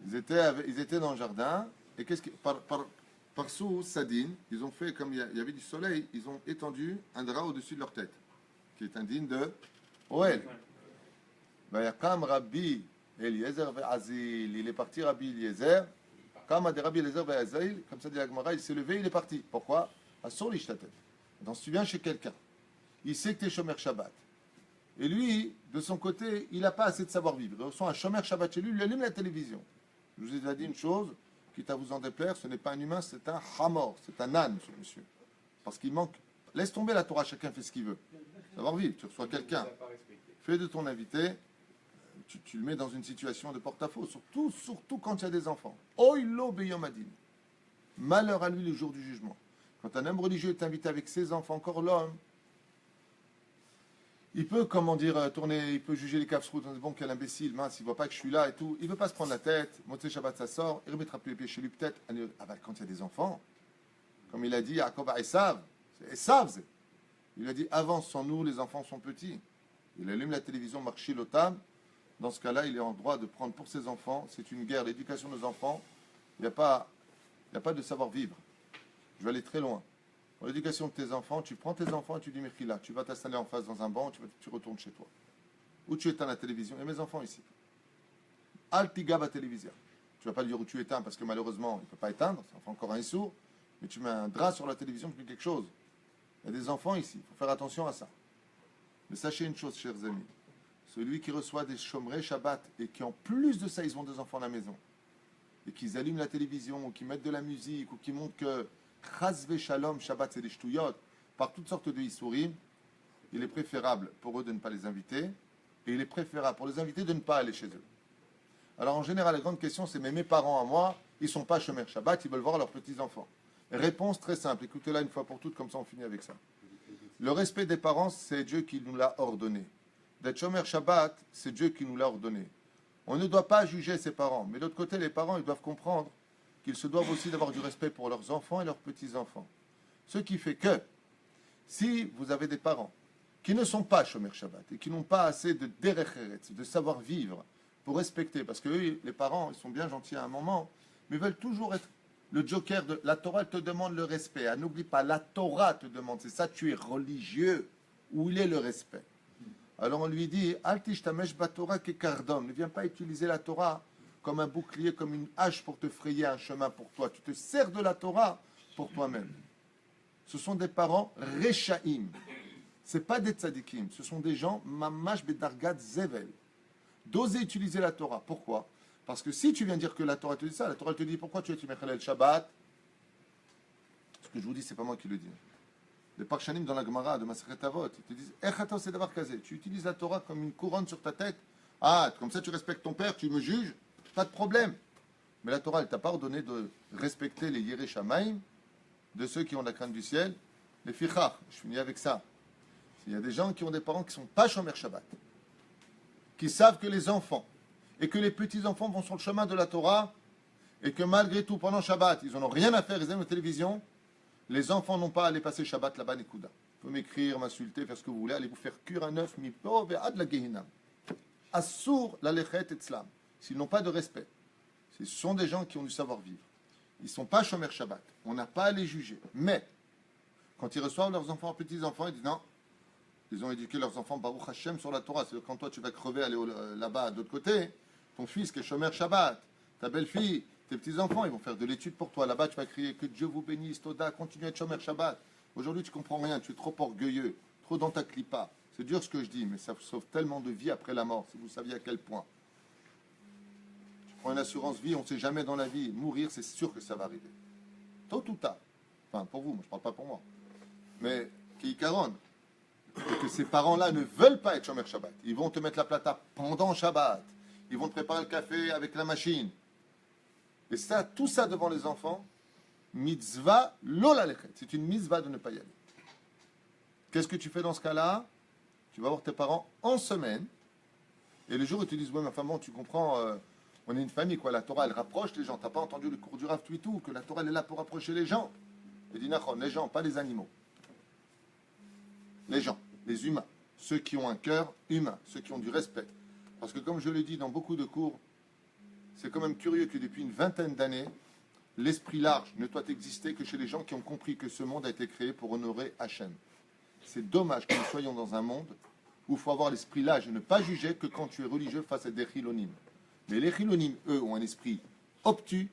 Ils étaient dans le jardin, et qu'est-ce que par sous Sadine, ils ont fait comme il y avait du soleil, ils ont étendu un drap au-dessus de leur tête, qui est indigne de Oel. Vayakam Rabbi Eliezer ve'azil. Il est parti Rabbi Eliezer. Comme de Rabbi Eliezer ve'azil, comme ça dit la Gemara, il s'est levé, il est parti. Pourquoi? Asur l'ishtatet. Donc si tu viens chez quelqu'un, il sait que tu es Shomer Shabbat. Et lui, de son côté, il n'a pas assez de savoir-vivre. Il reçoit un Shomer Shabbat chez lui, il allume la télévision. Je vous ai déjà dit une chose, quitte à vous en déplaire, ce n'est pas un humain, c'est un hamor, c'est un âne, ce monsieur. Parce qu'il manque. Laisse tomber la Torah, chacun fait ce qu'il veut. Savoir-vivre, tu reçois quelqu'un, fais de ton invité, tu le mets dans une situation de porte-à-faux, surtout quand il y a des enfants. Oilo beyomadin. Malheur à lui le jour du jugement. Quand un homme religieux est invité avec ses enfants, encore l'homme, il peut, tourner, il peut juger les kafsroutes, on dit bon, quel imbécile, mince, il voit pas que je suis là et tout. Il veut pas se prendre la tête. Motzei Shabbat, ça sort, il remettra plus les pieds chez lui, peut-être. Ah bah, quand il y a des enfants, comme il a dit, Yaakov à Esav, il a dit, avançons-nous, les enfants sont petits. Il allume la télévision, marchi l'otam. Dans ce cas-là, il est en droit de prendre pour ses enfants. C'est une guerre, l'éducation des enfants. Il n'y a pas de savoir-vivre. Je vais aller très loin. Pour l'éducation de tes enfants, tu prends tes enfants et tu dis, Mechila, tu vas t'installer en face dans un banc, tu retournes chez toi. Ou tu éteins la télévision. Il y a mes enfants ici. Altiga va télévision. Tu ne vas pas lui dire où tu éteins parce que malheureusement, il ne peut pas éteindre. Ça en fait encore un sourd. Mais tu mets un drap sur la télévision, tu mets quelque chose. Il y a des enfants ici. Il faut faire attention à ça. Mais sachez une chose, chers amis. Celui qui reçoit des chômerés Shabbat et qui en plus de ça, ils ont des enfants à la maison et qu'ils allument la télévision ou qu'ils mettent de la musique ou qu'ils montrent que Chazve Shalom Shabbat c'est des shtouyot par toutes sortes de Issourim, il est préférable pour eux de ne pas les inviter et il est préférable pour les invités de ne pas aller chez eux. Alors en général, la grande question c'est mais mes parents à moi, ils ne sont pas chômeurs Shabbat, ils veulent voir leurs petits-enfants. Réponse très simple, écoutez-la une fois pour toutes, comme ça on finit avec ça. Le respect des parents, c'est Dieu qui nous l'a ordonné. D'être Shomer Shabbat, c'est Dieu qui nous l'a ordonné. On ne doit pas juger ses parents, mais de l'autre côté, les parents, ils doivent comprendre qu'ils se doivent aussi d'avoir du respect pour leurs enfants et leurs petits-enfants. Ce qui fait que, si vous avez des parents qui ne sont pas Shomer Shabbat et qui n'ont pas assez de derech eretz, de savoir-vivre pour respecter, parce que eux, les parents, ils sont bien gentils à un moment, mais veulent toujours être le joker de la Torah. Elle te demande le respect. N'oublie pas, la Torah te demande, c'est ça, tu es religieux. Où il est le respect? Alors on lui dit, Altish tamesh batorah kekardom, ne viens pas utiliser la Torah comme un bouclier, comme une hache pour te frayer un chemin pour toi. Tu te sers de la Torah pour toi-même. Ce sont des parents rechaim. Ce pas des tzadikim. Ce sont des gens mamash bedargat zevel. D'oser utiliser la Torah. Pourquoi? Parce que si tu viens dire que la Torah te dit ça, la Torah te dit pourquoi tu es mechalel Shabbat. Ce que je vous dis, c'est pas moi qui le dis. Les Parshanim dans la Gemara de Masechet Avot, ils te disent c'est d'avoir casé. Tu utilises la Torah comme une couronne sur ta tête. Ah, comme ça tu respectes ton père, tu me juges, pas de problème. Mais la Torah, elle t'a pas ordonné de respecter les Yerei Shamaim, de ceux qui ont la crainte du ciel, les Fichach. Je finis avec ça. Il y a des gens qui ont des parents qui sont pas Shomer Shabbat, qui savent que les enfants et que les petits-enfants vont sur le chemin de la Torah et que malgré tout, pendant Shabbat, ils n'en ont rien à faire, ils aiment la télévision. Les enfants n'ont pas à aller passer Shabbat là-bas, Nekuda. Vous pouvez m'écrire, m'insulter, faire ce que vous voulez, allez vous faire cuire un œuf, mipo ve'ad la gehinam. Assur la lechet etzlam. S'ils n'ont pas de respect, ce sont des gens qui ont du savoir-vivre. Ils ne sont pas Shomer Shabbat. On n'a pas à les juger. Mais, quand ils reçoivent leurs enfants, petits-enfants, ils disent non, ils ont éduqué leurs enfants Baruch Hashem sur la Torah. C'est-à-dire quand toi tu vas crever, aller là-bas, de l'autre côté, ton fils qui est Shomer Shabbat, ta belle-fille, tes petits-enfants, ils vont faire de l'étude pour toi. Là-bas, tu vas crier que Dieu vous bénisse, Toda, continue à être Shomer Shabbat. Aujourd'hui, tu comprends rien, tu es trop orgueilleux, trop dans ta clipa. C'est dur ce que je dis, mais ça sauve tellement de vies après la mort, si vous saviez à quel point. Tu prends une assurance vie, on ne sait jamais dans la vie. Mourir, c'est sûr que ça va arriver. Tôt ou tard. Enfin, pour vous, moi, je ne parle pas pour moi. Mais qui caronne, que ces parents-là ne veulent pas être Shomer Shabbat. Ils vont te mettre la plata pendant Shabbat. Ils vont te préparer le café avec la machine. Et ça, tout ça devant les enfants, mitzvah lola lechet. C'est une mitzvah de ne pas y aller. Qu'est-ce que tu fais dans ce cas-là? Tu vas voir tes parents en semaine. Et le jour où ils te disent, ouais, ma femme, tu comprends, on est une famille, quoi. La Torah, elle rapproche les gens. Tu n'as pas entendu le cours du Rav Twitou, que la Torah, elle est là pour rapprocher les gens. Il dit, Nachon, les gens, pas les animaux. Les gens, les humains. Ceux qui ont un cœur humain, ceux qui ont du respect. Parce que comme je l'ai dit dans beaucoup de cours, c'est quand même curieux que depuis une vingtaine d'années, l'esprit large ne doit exister que chez les gens qui ont compris que ce monde a été créé pour honorer Hachem. C'est dommage que nous soyons dans un monde où il faut avoir l'esprit large et ne pas juger que quand tu es religieux face à des chilonim. Mais les chilonim, eux, ont un esprit obtus,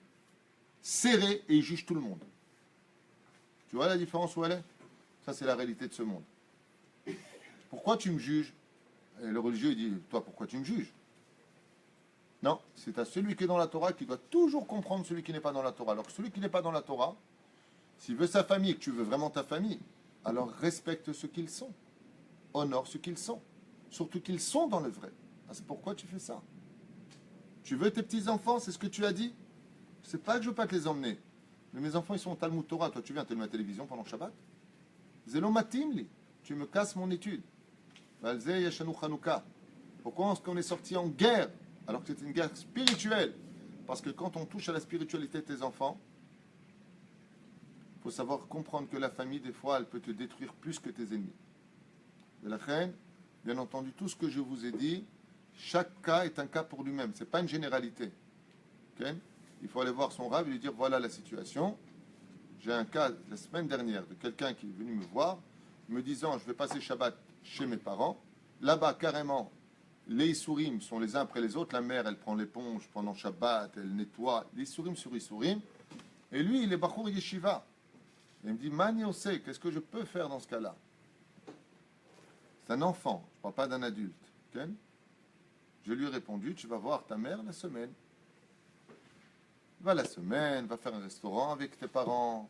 serré et ils jugent tout le monde. Tu vois la différence où elle est? Ça, c'est la réalité de ce monde. Pourquoi tu me juges? Et le religieux, il dit, toi, pourquoi tu me juges? Non, c'est à celui qui est dans la Torah qui doit toujours comprendre celui qui n'est pas dans la Torah. Alors que celui qui n'est pas dans la Torah, s'il veut sa famille et que tu veux vraiment ta famille, alors respecte ce qu'ils sont. Honore ce qu'ils sont. Surtout qu'ils sont dans le vrai. Ah, c'est pourquoi tu fais ça. Tu veux tes petits-enfants, c'est ce que tu as dit? C'est pas que je veux pas te les emmener. Mais mes enfants, ils sont au Talmud Torah. Toi, tu viens te mettre à la télévision pendant Shabbat? Zelo matim li. Tu me casses mon étude. Valzeh yashanu Chanukah. Pourquoi est-ce qu'on est sorti en guerre alors que c'est une guerre spirituelle? Parce que quand on touche à la spiritualité de tes enfants, il faut savoir comprendre que la famille, des fois, elle peut te détruire plus que tes ennemis. De la reine, bien entendu, tout ce que je vous ai dit, chaque cas est un cas pour lui-même. Ce n'est pas une généralité. Okay? Il faut aller voir son rave et lui dire, voilà la situation. J'ai un cas la semaine dernière de quelqu'un qui est venu me voir, me disant, je vais passer Shabbat chez mes parents. Là-bas, carrément, les Issourim sont les uns après les autres. La mère, elle prend l'éponge pendant Shabbat, elle nettoie. Les Issourim sur Issourim. Et lui, il est Bachour Yeshiva. Et il me dit, Mani Osei, qu'est-ce que je peux faire dans ce cas-là? C'est un enfant, je ne parle pas d'un adulte. Okay? Je lui ai répondu, tu vas voir ta mère la semaine. Va la semaine, va faire un restaurant avec tes parents.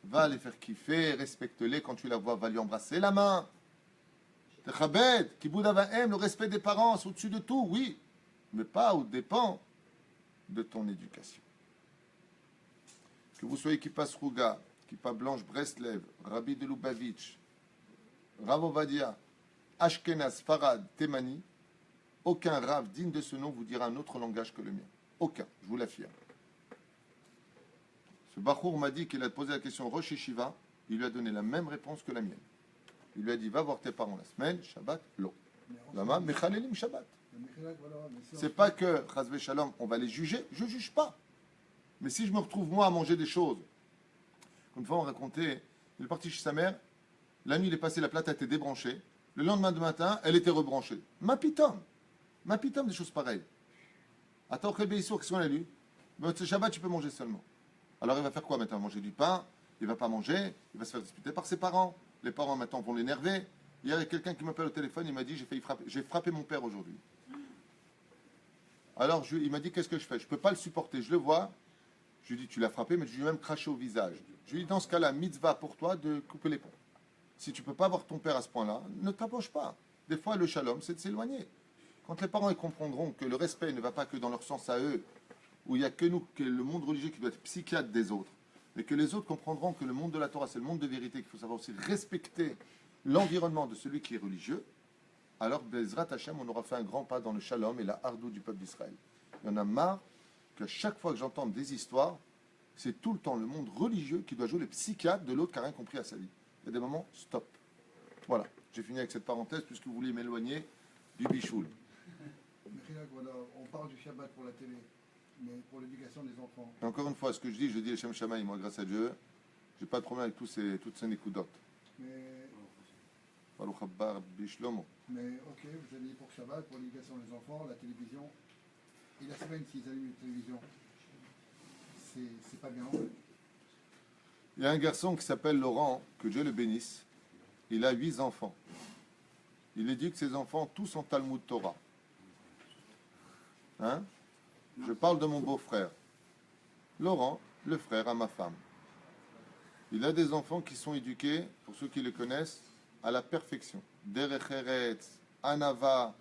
Va les faire kiffer, respecte-les. Quand tu la vois, va lui embrasser la main. Techabed, Kibud Avahem, le respect des parents, c'est au-dessus de tout, oui. Mais pas au dépend de ton éducation. Que vous soyez Kippa Sruga, Kippa Blanche Breslev, Rabbi de Lubavitch, Rav Ovadia, Ashkenaz, Farad, Temani, aucun Rav digne de ce nom vous dira un autre langage que le mien. Aucun, je vous l'affirme. Ce Bachour m'a dit qu'il a posé la question Rosh Yeshiva, il lui a donné la même réponse que la mienne. Il lui a dit, va voir tes parents la semaine, Shabbat, l'eau. Lama, Mechalelim Shabbat. C'est pas que, Chazve Shalom, on va les juger, je juge pas. Mais si je me retrouve, moi, à manger des choses, une fois on racontait, il est parti chez sa mère, la nuit il est passé, la plate a été débranchée, le lendemain de matin, elle était rebranchée. Ma pitom, des choses pareilles. Attends, qu'est-ce qu'on a lu? Ce Shabbat, tu peux manger seulement. Alors il va faire quoi maintenant? Manger du pain, il va pas manger, il va se faire disputer par ses parents. Les parents maintenant vont l'énerver. Hier, il y a quelqu'un qui m'appelle au téléphone, il m'a dit, j'ai frappé mon père aujourd'hui. Alors il m'a dit, qu'est-ce que je fais? Je ne peux pas le supporter, je le vois. Je lui dis, tu l'as frappé, mais je lui ai même craché au visage. Je lui dis, dans ce cas-là, mitzvah pour toi de couper les ponts. Si tu ne peux pas voir ton père à ce point-là, ne t'approche pas. Des fois, le shalom, c'est de s'éloigner. Quand les parents ils comprendront que le respect ne va pas que dans leur sens à eux, où il n'y a que nous, que le monde religieux qui doit être psychiatre des autres, mais que les autres comprendront que le monde de la Torah, c'est le monde de vérité, qu'il faut savoir aussi respecter l'environnement de celui qui est religieux, alors, Bezrat Hashem, on aura fait un grand pas dans le shalom et la hardou du peuple d'Israël. Il y en a marre qu'à chaque fois que j'entends des histoires, c'est tout le temps le monde religieux qui doit jouer les psychiatres de l'autre qui n'a rien compris à sa vie. Il y a des moments, stop. Voilà, j'ai fini avec cette parenthèse puisque vous voulez m'éloigner du bichoul. Voilà, on parle du Shabbat pour la télé, mais pour l'éducation des enfants. Et encore une fois, ce que je dis le Shem Shamaï, moi, grâce à Dieu, j'ai pas de problème avec toutes ces nécoudotes. Mais ok, vous avez dit pour Shabbat, pour l'éducation des enfants, la télévision, et la semaine s'ils allument la télévision, c'est pas bien. Il y a un garçon qui s'appelle Laurent, que Dieu le bénisse, il a 8 enfants. Il éduque ses enfants tous en Talmud Torah. Hein? Je parle de mon beau-frère. Laurent, le frère à ma femme. Il a des enfants qui sont éduqués, pour ceux qui le connaissent, à la perfection. Derech Eretz, Anava.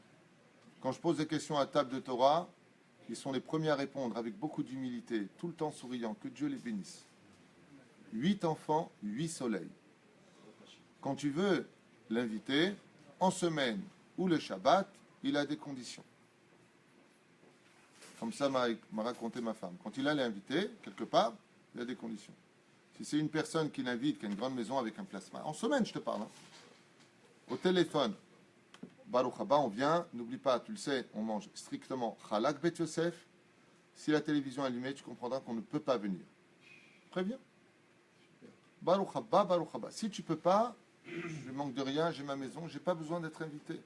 Quand je pose des questions à table de Torah, ils sont les premiers à répondre avec beaucoup d'humilité, tout le temps souriant. Que Dieu les bénisse. 8 enfants, 8 soleils. Quand tu veux l'inviter, en semaine ou le Shabbat, il a des conditions. Comme ça m'a raconté ma femme. Quand il allait inviter, quelque part, il y a des conditions. Si c'est une personne qui l'invite, qui a une grande maison avec un plasma, en semaine je te parle, hein. Au téléphone, Baruch Haba, on vient, n'oublie pas, tu le sais, on mange strictement Chalak Bet Yosef. Si la télévision est allumée, tu comprendras qu'on ne peut pas venir. Préviens. Baruch Haba, Baruch Haba. Si tu ne peux pas, je manque de rien, j'ai ma maison, je n'ai pas besoin d'être invité.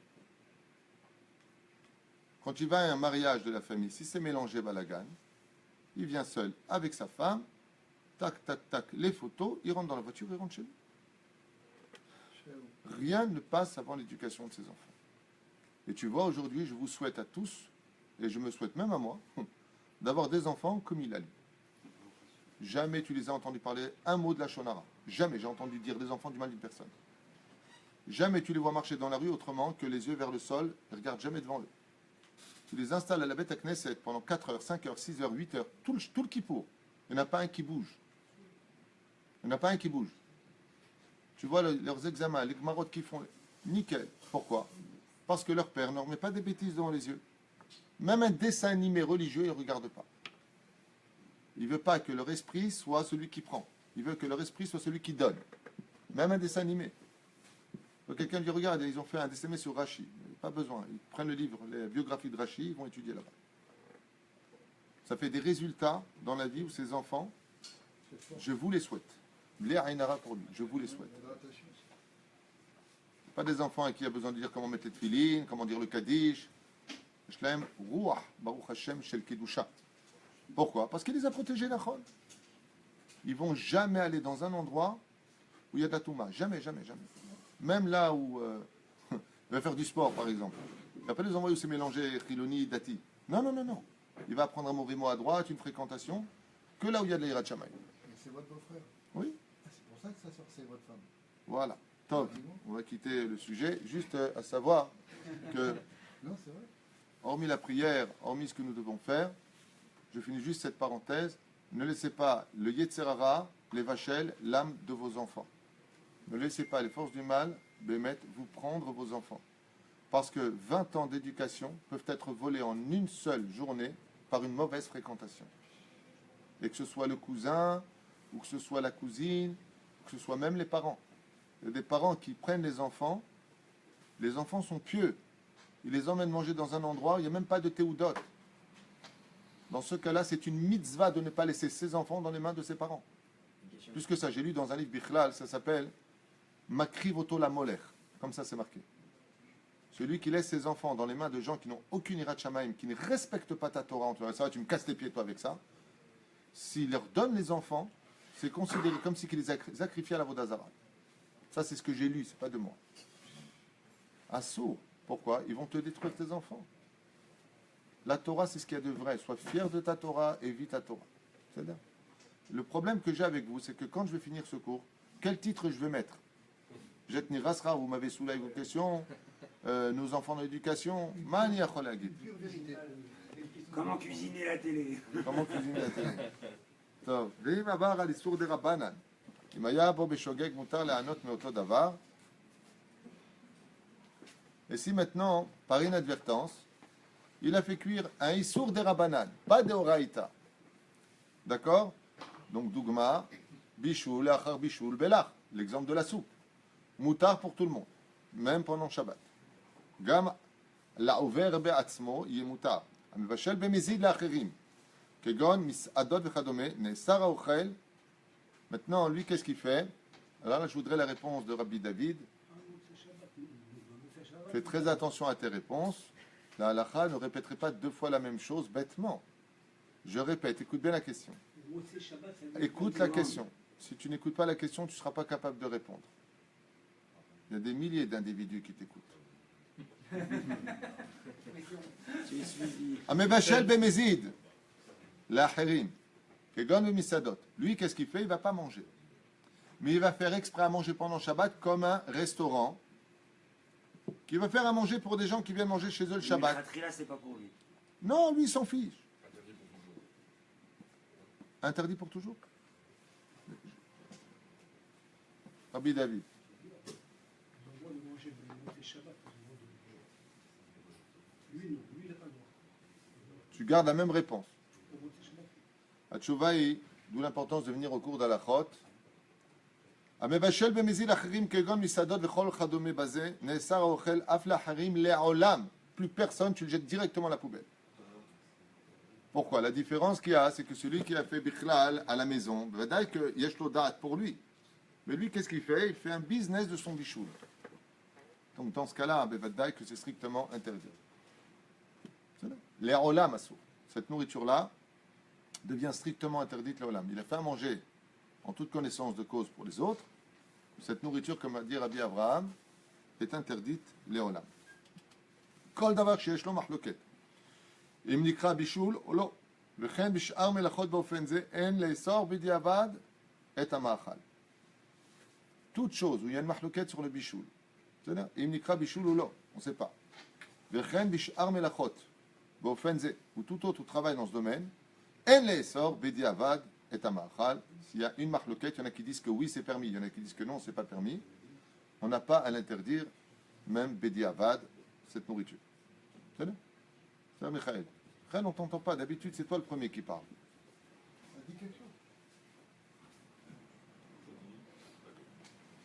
Quand tu vas à un mariage de la famille, si c'est mélangé balagan, il vient seul avec sa femme, tac, tac, tac, les photos, il rentre dans la voiture, il rentre chez lui. Rien ne passe avant l'éducation de ses enfants. Et tu vois, aujourd'hui, je vous souhaite à tous, et je me souhaite même à moi, d'avoir des enfants comme il a lu. Jamais tu les as entendus parler un mot de la Shonara. Jamais j'ai entendu dire des enfants du mal d'une personne. Jamais tu les vois marcher dans la rue autrement que les yeux vers le sol, ils ne regardent jamais devant eux. Tu les installes à la bête à Knesset pendant 4 heures, 5 heures, 6 heures, 8 heures, tout le kippour. Il n'y en a pas un qui bouge. Il n'y en a pas un qui bouge. Tu vois leurs examens, les gmarottes qu'ils font, nickel. Pourquoi? Parce que leur père ne leur met pas des bêtises devant les yeux. Même un dessin animé religieux, ils ne regardent pas. Il ne veut pas que leur esprit soit celui qui prend. Il veut que leur esprit soit celui qui donne. Même un dessin animé. Donc quelqu'un dit, regarde, ils ont fait un dessin animé sur Rashi. Pas besoin. Ils prennent le livre, les biographies de Rashi, ils vont étudier là-bas. Ça fait des résultats dans la vie où ces enfants, je vous les souhaite. Léa Ainara pour lui, je vous les souhaite. Pas des enfants à qui il y a besoin de dire comment mettre les tefilines, comment dire le Kaddish. Shlem, Ruach, Baruch Hashem, Shel Kedusha. Pourquoi? Parce qu'il les a protégés, Nachon. Ils vont jamais aller dans un endroit où il y a de la Touma. Jamais, jamais, jamais. Même là où il va faire du sport, par exemple. Il ne va pas les endroits où c'est mélangé Chiloni, Dati. Non, non, non, non. Il va apprendre un mauvais mot à droite, une fréquentation, que là où il y a de l'Irat Shamaï. C'est votre beau-frère. Oui. C'est pour ça que sa soeur, c'est votre femme. Voilà. Top. On va quitter le sujet. Juste à savoir que, Non, c'est vrai. hormis la prière, hormis ce que nous devons faire, je finis juste cette parenthèse. Ne laissez pas le Yetzerara, les vachels, l'âme de vos enfants. Ne laissez pas les forces du mal, Bémet, vous prendre vos enfants. Parce que 20 ans d'éducation peuvent être volés en une seule journée par une mauvaise fréquentation. Et que ce soit le cousin, ou que ce soit la cousine, que ce soit même les parents. Il y a des parents qui prennent les enfants sont pieux. Ils les emmènent manger dans un endroit où il n'y a même pas de théodote. Dans ce cas-là, c'est une mitzvah de ne pas laisser ses enfants dans les mains de ses parents. Plus que ça, j'ai lu dans un livre Bichlal, ça s'appelle Makri Voto la Moler. Comme ça, c'est marqué. Celui qui laisse ses enfants dans les mains de gens qui n'ont aucune irat shamaim, qui ne respectent pas ta Torah, en ça, tu me casses les pieds toi avec ça. S'il leur donne les enfants, c'est considéré comme si il les sacrifiait à la Vodazara. Ça, c'est ce que j'ai lu, c'est pas de moi. Assour. Pourquoi? Ils vont te détruire tes enfants. La Torah, c'est ce qu'il y a de vrai. Sois fier de ta Torah et vis ta Torah. C'est-à-dire, le problème que j'ai avec vous, c'est que quand je vais finir ce cours, quel titre je vais mettre? Jetni Rasra, vous m'avez soulevé vos questions. Nos enfants d'éducation. Mani Acholagid. Comment cuisiner la télé? Comment cuisiner la télé? טוב, ואם עבר על איסור דרבנן, אם היה בו בשוגג מותר לענות מאותו דבר, et si maintenant, par inadvertance, il a fait cuire un issour de Rabbanan, pas de Horaïta. D'accord? Donc, Dougma, Bichoul, Achar Bichoul, Belach, l'exemple de la soupe. Moutar pour tout le monde, même pendant Shabbat. Gam, la ouver be'atzmo, yé moutar. Amivachel be'mezid l'acherim. Kegon, mis'adot v'chadome, ne'sar ha'ochel. Maintenant, lui, qu'est-ce qu'il fait? Alors là, je voudrais la réponse de Rabbi David. Fais très attention à tes réponses. La halakha ne répéterait pas 2 fois la même chose bêtement. Je répète, écoute bien la question. Écoute la question. Si tu n'écoutes pas la question, tu ne seras pas capable de répondre. Il y a des milliers d'individus qui t'écoutent. Amevachel bemezid, la harim, kegon misadot. Lui, qu'est-ce qu'il fait? Il ne va pas manger. mais il va faire exprès à manger pendant Shabbat comme un restaurant qui va faire à manger pour des gens qui viennent manger chez eux le Shabbat. Là, c'est pas pour lui. Non, lui, il s'en fiche. Interdit pour toujours. Rabbi David. Tu gardes la même réponse. Atchouvaï, d'où l'importance de venir au cours d'Alachot. המבשל במזיל אחרים כגון מסעדות וכל כדומה בזה, נאסר האוכל אף לאחרים לעולם. Plus personne, tu le jettes directement à la poubelle. Pourquoi? La différence qu'il y a, c'est que celui qui a fait bichlal à la maison, vadaï que yesh lo da'at pour lui. Mais lui, qu'est-ce qu'il fait? Il fait un business de son bichoul. Donc dans ce cas-là, vadaï que c'est strictement interdit. Les olam assour. Cette nourriture-là devient strictement interdite les olam. Il a fait à manger en toute connaissance de cause pour les autres. Cette nourriture, comme a dit Rabbi Abraham, est interdite les olam. Kol davar sheyesh lo mahloket. אם נקרא בישול או לא, וכן בשאר מלאכות באופן זה אין לאסור בדיעבד את המאכל. Toute chose où il y a une מחלוקת sur le בישול, בסדר? אם נקרא בישול או לא, on ne sait pas. וכן בשאר מלאכות באופן זה, ou tout autre travail dans ce domaine, אין לאסור בדיעבד את המאכל. S'il y a une מחלוקת, il y en a qui disent que oui c'est permis, il y en a qui disent que non c'est pas permis. On n'a pas à l'interdire, même bediavad, cette nourriture. C'est là? C'est Michael. Michael, on t'entend pas. D'habitude, c'est toi le premier qui parle. Ça dit quelque chose.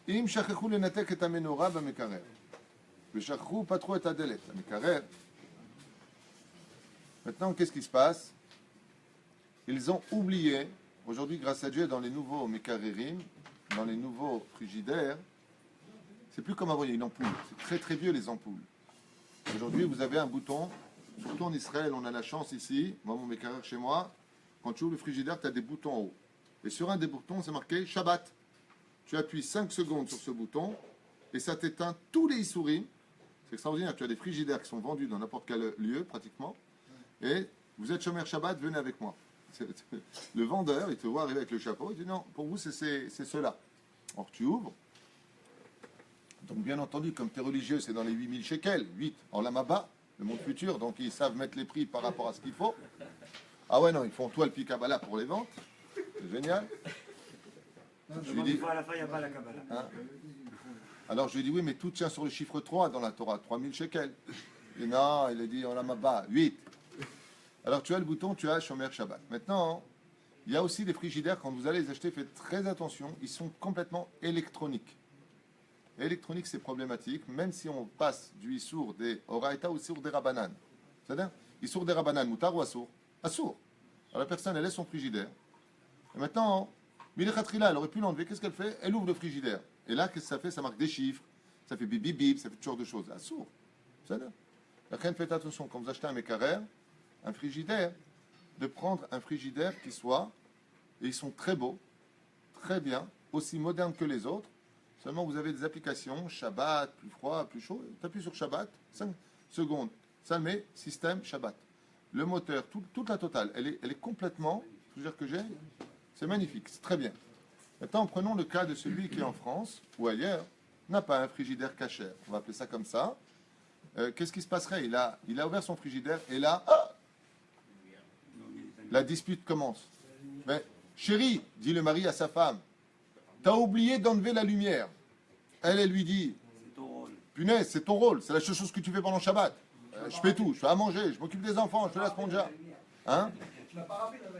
אם שכחו לנתק את המנורה במקרר, ושכחו, פתחו את הדלת, המקרר. Maintenant, qu'est-ce qui se passe? Ils ont oublié, aujourd'hui, grâce à Dieu, dans les nouveaux mekarerim, dans les nouveaux frigidaires, c'est plus comme avant, il y a une ampoule. C'est très très vieux les ampoules. Aujourd'hui, vous avez un bouton. Surtout en Israël, on a la chance ici, moi, mon mécarreur chez moi, quand tu ouvres le frigidaire, tu as des boutons en haut. Et sur un des boutons, c'est marqué Shabbat. Tu appuies 5 secondes sur ce bouton et ça t'éteint tous les Issourim. C'est extraordinaire, tu as des frigidaires qui sont vendus dans n'importe quel lieu, pratiquement. Et vous êtes Shomer Shabbat, venez avec moi. Le vendeur, il te voit arriver avec le chapeau, il dit non, pour vous, c'est cela. Alors tu ouvres. Donc bien entendu, comme tu es religieux, c'est dans les 8000 shekels, 8 en lamaba. Le monde futur, donc ils savent mettre les prix par rapport à ce qu'il faut. Ah ouais, non, ils font toi le Kabbalah pour les ventes. C'est génial. Je lui dis, à la fin, il n'y a pas la Kabbalah. Hein? Alors je lui dis, oui, mais tout tient sur le chiffre 3 dans la Torah, 3000 shekels. Et non, il a dit, on l'a mabba, 8. Alors tu as le bouton, tu as Shomer Shabbat. Maintenant, il y a aussi des frigidaires, quand vous allez les acheter, faites très attention, ils sont complètement électroniques. Électronique, c'est problématique, même si on passe du Issour des Oraïta ou Issour des Rabanan. C'est-à-dire, Issour des Rabanan, Moutar ou Assour? Assour. Alors la personne, elle laisse son frigidaire. Et maintenant, Milechatrila, elle aurait pu l'enlever. Qu'est-ce qu'elle fait? Elle ouvre le frigidaire. Et là, qu'est-ce que ça fait? Ça marque des chiffres. Ça fait bip bip bip, ça fait toutes sortes de choses. Assour. C'est-à-dire, la reine, faites attention, quand vous achetez un mécarrère, un frigidaire, de prendre un frigidaire qui soit, et ils sont très beaux, très bien, aussi modernes que les autres. Seulement, vous avez des applications, Shabbat, plus froid, plus chaud. Tu appuies sur Shabbat, 5 secondes. Ça met système Shabbat. Le moteur, toute la totale, elle est complètement, je veux dire que j'ai, c'est magnifique, c'est très bien. Maintenant, prenons le cas de celui qui est en France ou ailleurs, n'a pas un frigidaire cachère. On va appeler ça comme ça. Qu'est-ce qui se passerait? Il a ouvert son frigidaire et là, la dispute commence. Mais, chérie, dit le mari à sa femme, t'as oublié d'enlever la lumière. Elle lui dit, c'est ton rôle. Punaise, c'est ton rôle, c'est la seule chose que tu fais pendant Shabbat. Je fais tout, je fais à manger, je m'occupe des enfants, je fais la spongia. Hein? Tu l'as pas rappelé dans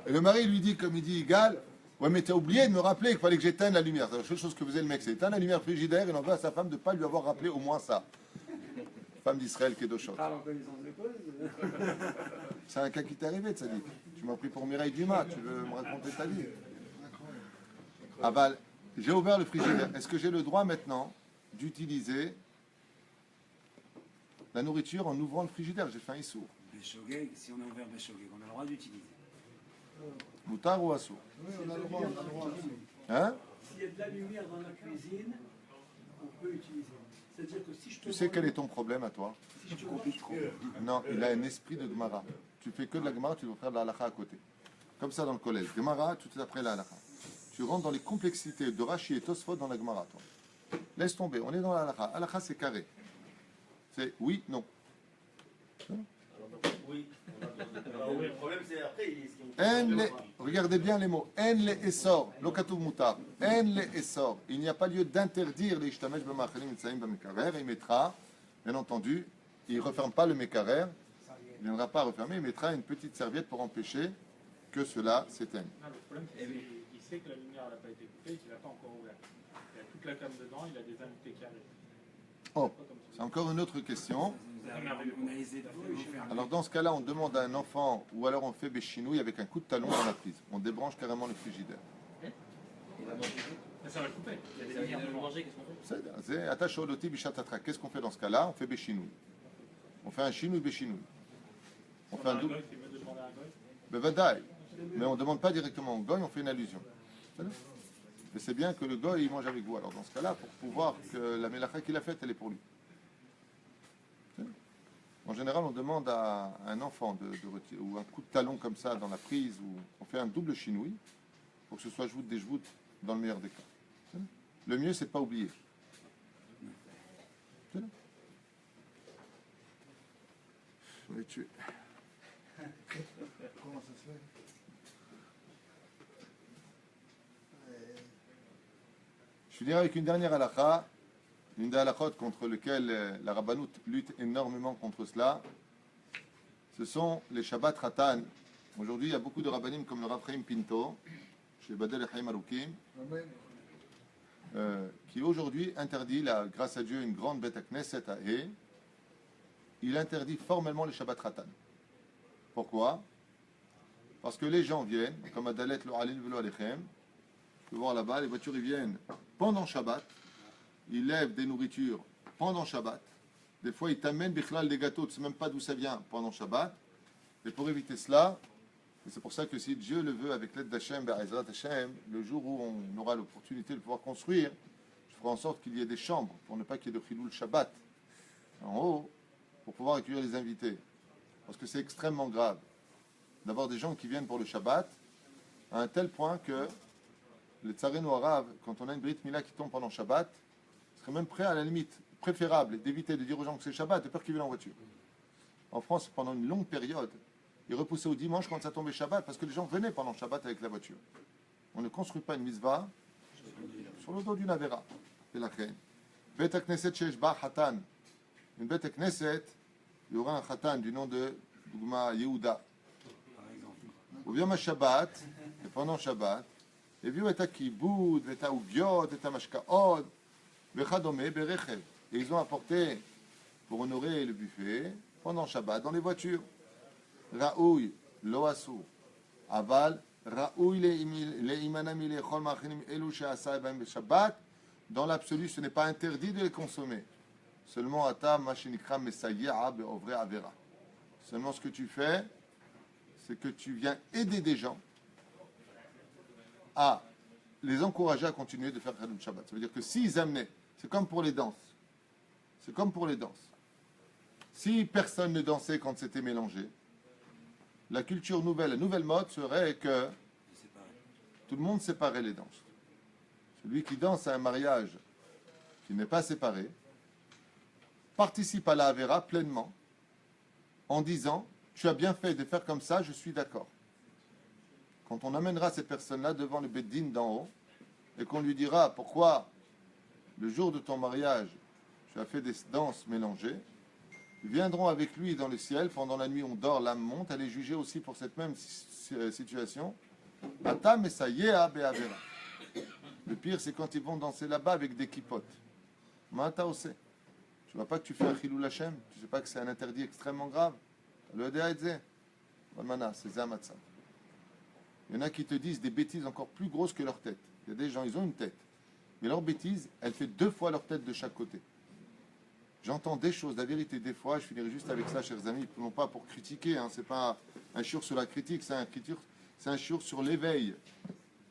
Et le mari lui dit, comme il dit, égal, ouais, mais t'as oublié de me rappeler qu'il fallait que j'éteigne la lumière. La seule chose que faisait le mec, c'est éteindre la lumière frigidaire et il en veut à sa femme de ne pas lui avoir rappelé au moins ça. Femme d'Israël qui est de choc. C'est un cas qui t'est arrivé, Tzadik. Tu m'as pris pour Mireille Dumas, tu veux me raconter ta vie. Aval, j'ai ouvert le frigidaire. Est-ce que j'ai le droit maintenant d'utiliser la nourriture en ouvrant le frigidaire? J'ai fait un issour. Béchogeg, si on a ouvert Béchogeg, on a le droit d'utiliser. Moutar ou assour? Oui, on a le droit, on a le droit. Hein? S'il y a de la lumière dans la cuisine, on peut utiliser. C'est-à-dire que si je te Tu sais quel est ton problème à toi? si je te vois, Non, il a un esprit de Gemara. tu fais que de la Gemara, tu dois faire de la halakha à côté. Comme ça dans le collège. Gemara, tout est après la halakha. Tu rentres dans les complexités de Rashi et Tosfot dans la Gemara, toi. Laisse tomber, on est dans la halakha. Halakha, c'est carré. C'est oui, non. Oui. Le problème, c'est après. Regardez bien les mots. En le essor, lokatou mutar. En le essor. Il n'y a pas lieu d'interdire les ishtamesh b'machalim mitzaim b'mekarer. Il mettra, bien entendu, il ne referme pas le mekarer. Il ne viendra pas refermer. Il mettra une petite serviette pour empêcher que cela s'éteigne. Non, le problème, c'est qu'il sait que la lumière n'a pas été coupée et qu'il n'a pas encore ouvert. Il y a toute la cam dedans, il a des invités qui arrivent. Oh, c'est encore une autre question. On a essayé de faire Alors dans ce cas-là, on demande à un enfant, ou alors on fait béchinouille avec un coup de talon dans la prise. On débranche carrément le frigidaire. Ça va couper. Il y a des lumières devant. C'est attache au loti bichatatra. Qu'est-ce qu'on fait dans ce cas-là? On fait béchinouille. On fait un chinouille béchinouille. On fait un double. Bevadaï. Mais on ne demande pas directement au goy, on fait une allusion. Et c'est bien que le goy il mange avec vous. Alors dans ce cas-là, pour pouvoir que la mélacha qu'il a faite, elle est pour lui. En général, on demande à un enfant de retirer, ou un coup de talon comme ça dans la prise, ou on fait un double chinouille, pour que ce soit joute des joutes dans le meilleur des cas. Le mieux, c'est de ne pas oublier. Je vais les tuer. Comment ça se fait? Je finirai avec une dernière halakha, une des halakhot contre lesquelles la Rabbanout lutte énormément contre cela. Ce sont les Shabbat Ratan. Aujourd'hui, il y a beaucoup de rabbanim comme le Rav Chaim Pinto, chez Badel et Chaim Arukim, qui aujourd'hui interdit, grâce à Dieu, une grande bête à Knesset à He. Il interdit formellement les Shabbat Ratan. Pourquoi? Parce que les gens viennent, comme à Dalet lo Alil velo Alechem, tu peux voir là-bas, les voitures ils viennent pendant Shabbat, ils lèvent des nourritures pendant Shabbat. Des fois, ils t'amènent bichlal des gâteaux, tu ne sais même pas d'où ça vient pendant Shabbat. Et pour éviter cela, et c'est pour ça que si Dieu le veut, avec l'aide d'Hachem, Be'ezrat Hashem, le jour où on aura l'opportunité de pouvoir construire, je ferai en sorte qu'il y ait des chambres pour ne pas qu'il y ait de Chiloul Shabbat en haut, pour pouvoir accueillir les invités. Parce que c'est extrêmement grave d'avoir des gens qui viennent pour le Shabbat à un tel point que les tsareno arabes, quand on a une Brit Mila qui tombe pendant Shabbat, serait même prêt à la limite, préférable d'éviter de dire aux gens que c'est Shabbat de peur qu'ils viennent en voiture. En France, pendant une longue période, ils repoussaient au dimanche quand ça tombait Shabbat parce que les gens venaient pendant Shabbat avec la voiture. On ne construit pas une mitzvah sur le dos d'une avera. C'est la reine. Bet Knesset Sheshba Hatan. Une Bet Knesset, il y aura un Hatan du nom de Dougma Yehuda. Ou vient ma Shabbat, et pendant Shabbat, et vieux et à Kiboud, et à Ougiot, et à Mashkaod, Bechadome, Berechev. Et ils ont apporté pour honorer le buffet pendant Shabbat dans les voitures. Raoui, Loasu, Aval, Raoui, Leimanami, Lechol, Machinim, Elouche, Asaïbam, Shabbat. Dans l'absolu, ce n'est pas interdit de les consommer. Seulement, Ata, Machinikra, Messayya, Beovre, Avera. Seulement, ce que tu fais, c'est que tu viens aider des gens à les encourager à continuer de faire Khadou Shabbat. Ça veut dire que s'ils amenaient, c'est comme pour les danses. C'est comme pour les danses. Si personne ne dansait quand c'était mélangé, la culture nouvelle, la nouvelle mode serait que tout le monde séparait les danses. Celui qui danse à un mariage qui n'est pas séparé participe à la Avera pleinement en disant « Tu as bien fait de faire comme ça, je suis d'accord ». Quand on amènera ces personnes-là devant le Beddin d'en haut et qu'on lui dira pourquoi le jour de ton mariage tu as fait des danses mélangées, ils viendront avec lui dans le ciel, pendant la nuit on dort, l'âme monte, elle est jugée aussi pour cette même situation. Atam et ça yéa be'avera. Le pire c'est quand ils vont danser là-bas avec des kippotes. Mata ose. Tu vois pas que tu fais un chilou lachem, tu sais pas que c'est un interdit extrêmement grave. Le deaïdze. Walmana, c'est zamatsa. Il y en a qui te disent des bêtises encore plus grosses que leur tête. Il y a des gens, ils ont une tête. Mais leur bêtise, elle fait 2 fois leur tête de chaque côté. J'entends des choses, la vérité, des fois, je finirai juste avec ça, chers amis, non pas pour critiquer, hein, c'est pas un shiur sur la critique, c'est un shiur sur l'éveil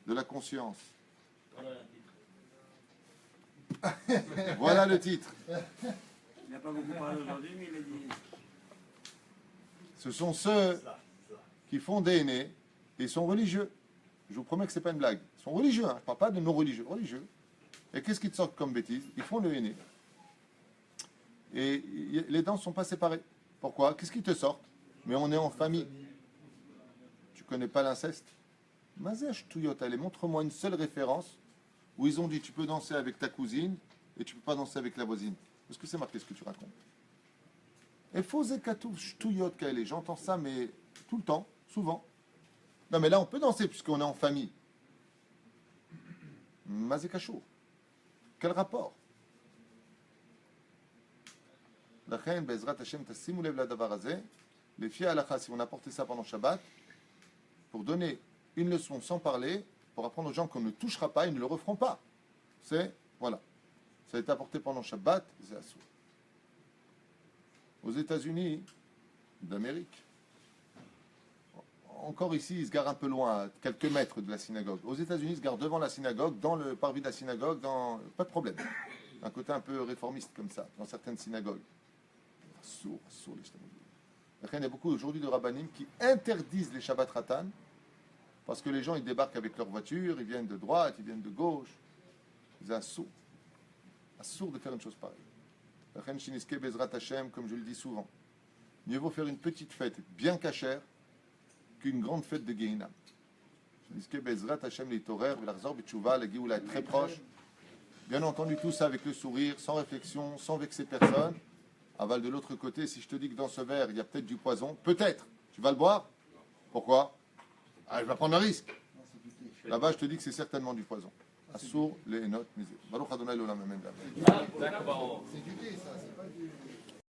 de la conscience. Voilà le titre. Il n'a pas beaucoup parlé aujourd'hui, mais il a dit... Ce sont ceux qui font des aînés et ils sont religieux. Je vous promets que c'est pas une blague. Ils sont religieux, hein. Je ne parle pas de non-religieux, religieux. Et qu'est-ce qu'ils te sortent comme bêtise? Ils font le aîné. Et les dents ne sont pas séparées. Pourquoi? Qu'est-ce qu'ils te sortent? Mais on est en famille. Tu connais pas l'inceste? Mazèche Touyot, allez, montre-moi une seule référence où ils ont dit tu peux danser avec ta cousine et tu peux pas danser avec la voisine. Est-ce que c'est marqué ce que tu racontes? Et faux ekatouv Touyot, j'entends ça, mais tout le temps, souvent. Non, mais là, on peut danser puisqu'on est en famille. Mazekachou. Quel rapport? La reine, Bezrat Hashem, tassimu lev la davar hazeh. Les filles à la si on a porté ça pendant Shabbat, pour donner une leçon sans parler, pour apprendre aux gens qu'on ne touchera pas, ils ne le referont pas. C'est, voilà. Ça a été apporté pendant Shabbat, c'est assourd. Aux États-Unis d'Amérique, encore ici, ils se garent un peu loin, à quelques mètres de la synagogue. Aux États-Unis, ils se garent devant la synagogue, dans le parvis de la synagogue, pas de problème. Un côté un peu réformiste comme ça, dans certaines synagogues. Sourd, les synagogues. Il y a beaucoup aujourd'hui de rabbanim qui interdisent les Shabbat Ratan parce que les gens ils débarquent avec leur voiture, ils viennent de droite, ils viennent de gauche. C'est assourd de faire une chose pareille. Bezrat Hashem, comme je le dis souvent, mieux vaut faire une petite fête bien cachère qu'une grande fête de Gehinam. Bezrat Hashem l'itorer, l'achzor b'tshuva, la Géoula est très proche. Bien entendu, tout ça avec le sourire, sans réflexion, sans vexer personne. Aval de l'autre côté, si je te dis que dans ce verre, il y a peut-être du poison, peut-être, tu vas le boire? Pourquoi? Ah, je vais prendre un risque. Là-bas, je te dis que c'est certainement du poison. Assour, les notes, misé. Baruch Adonai l'olam, amen. C'est du thé, ça, c'est pas du...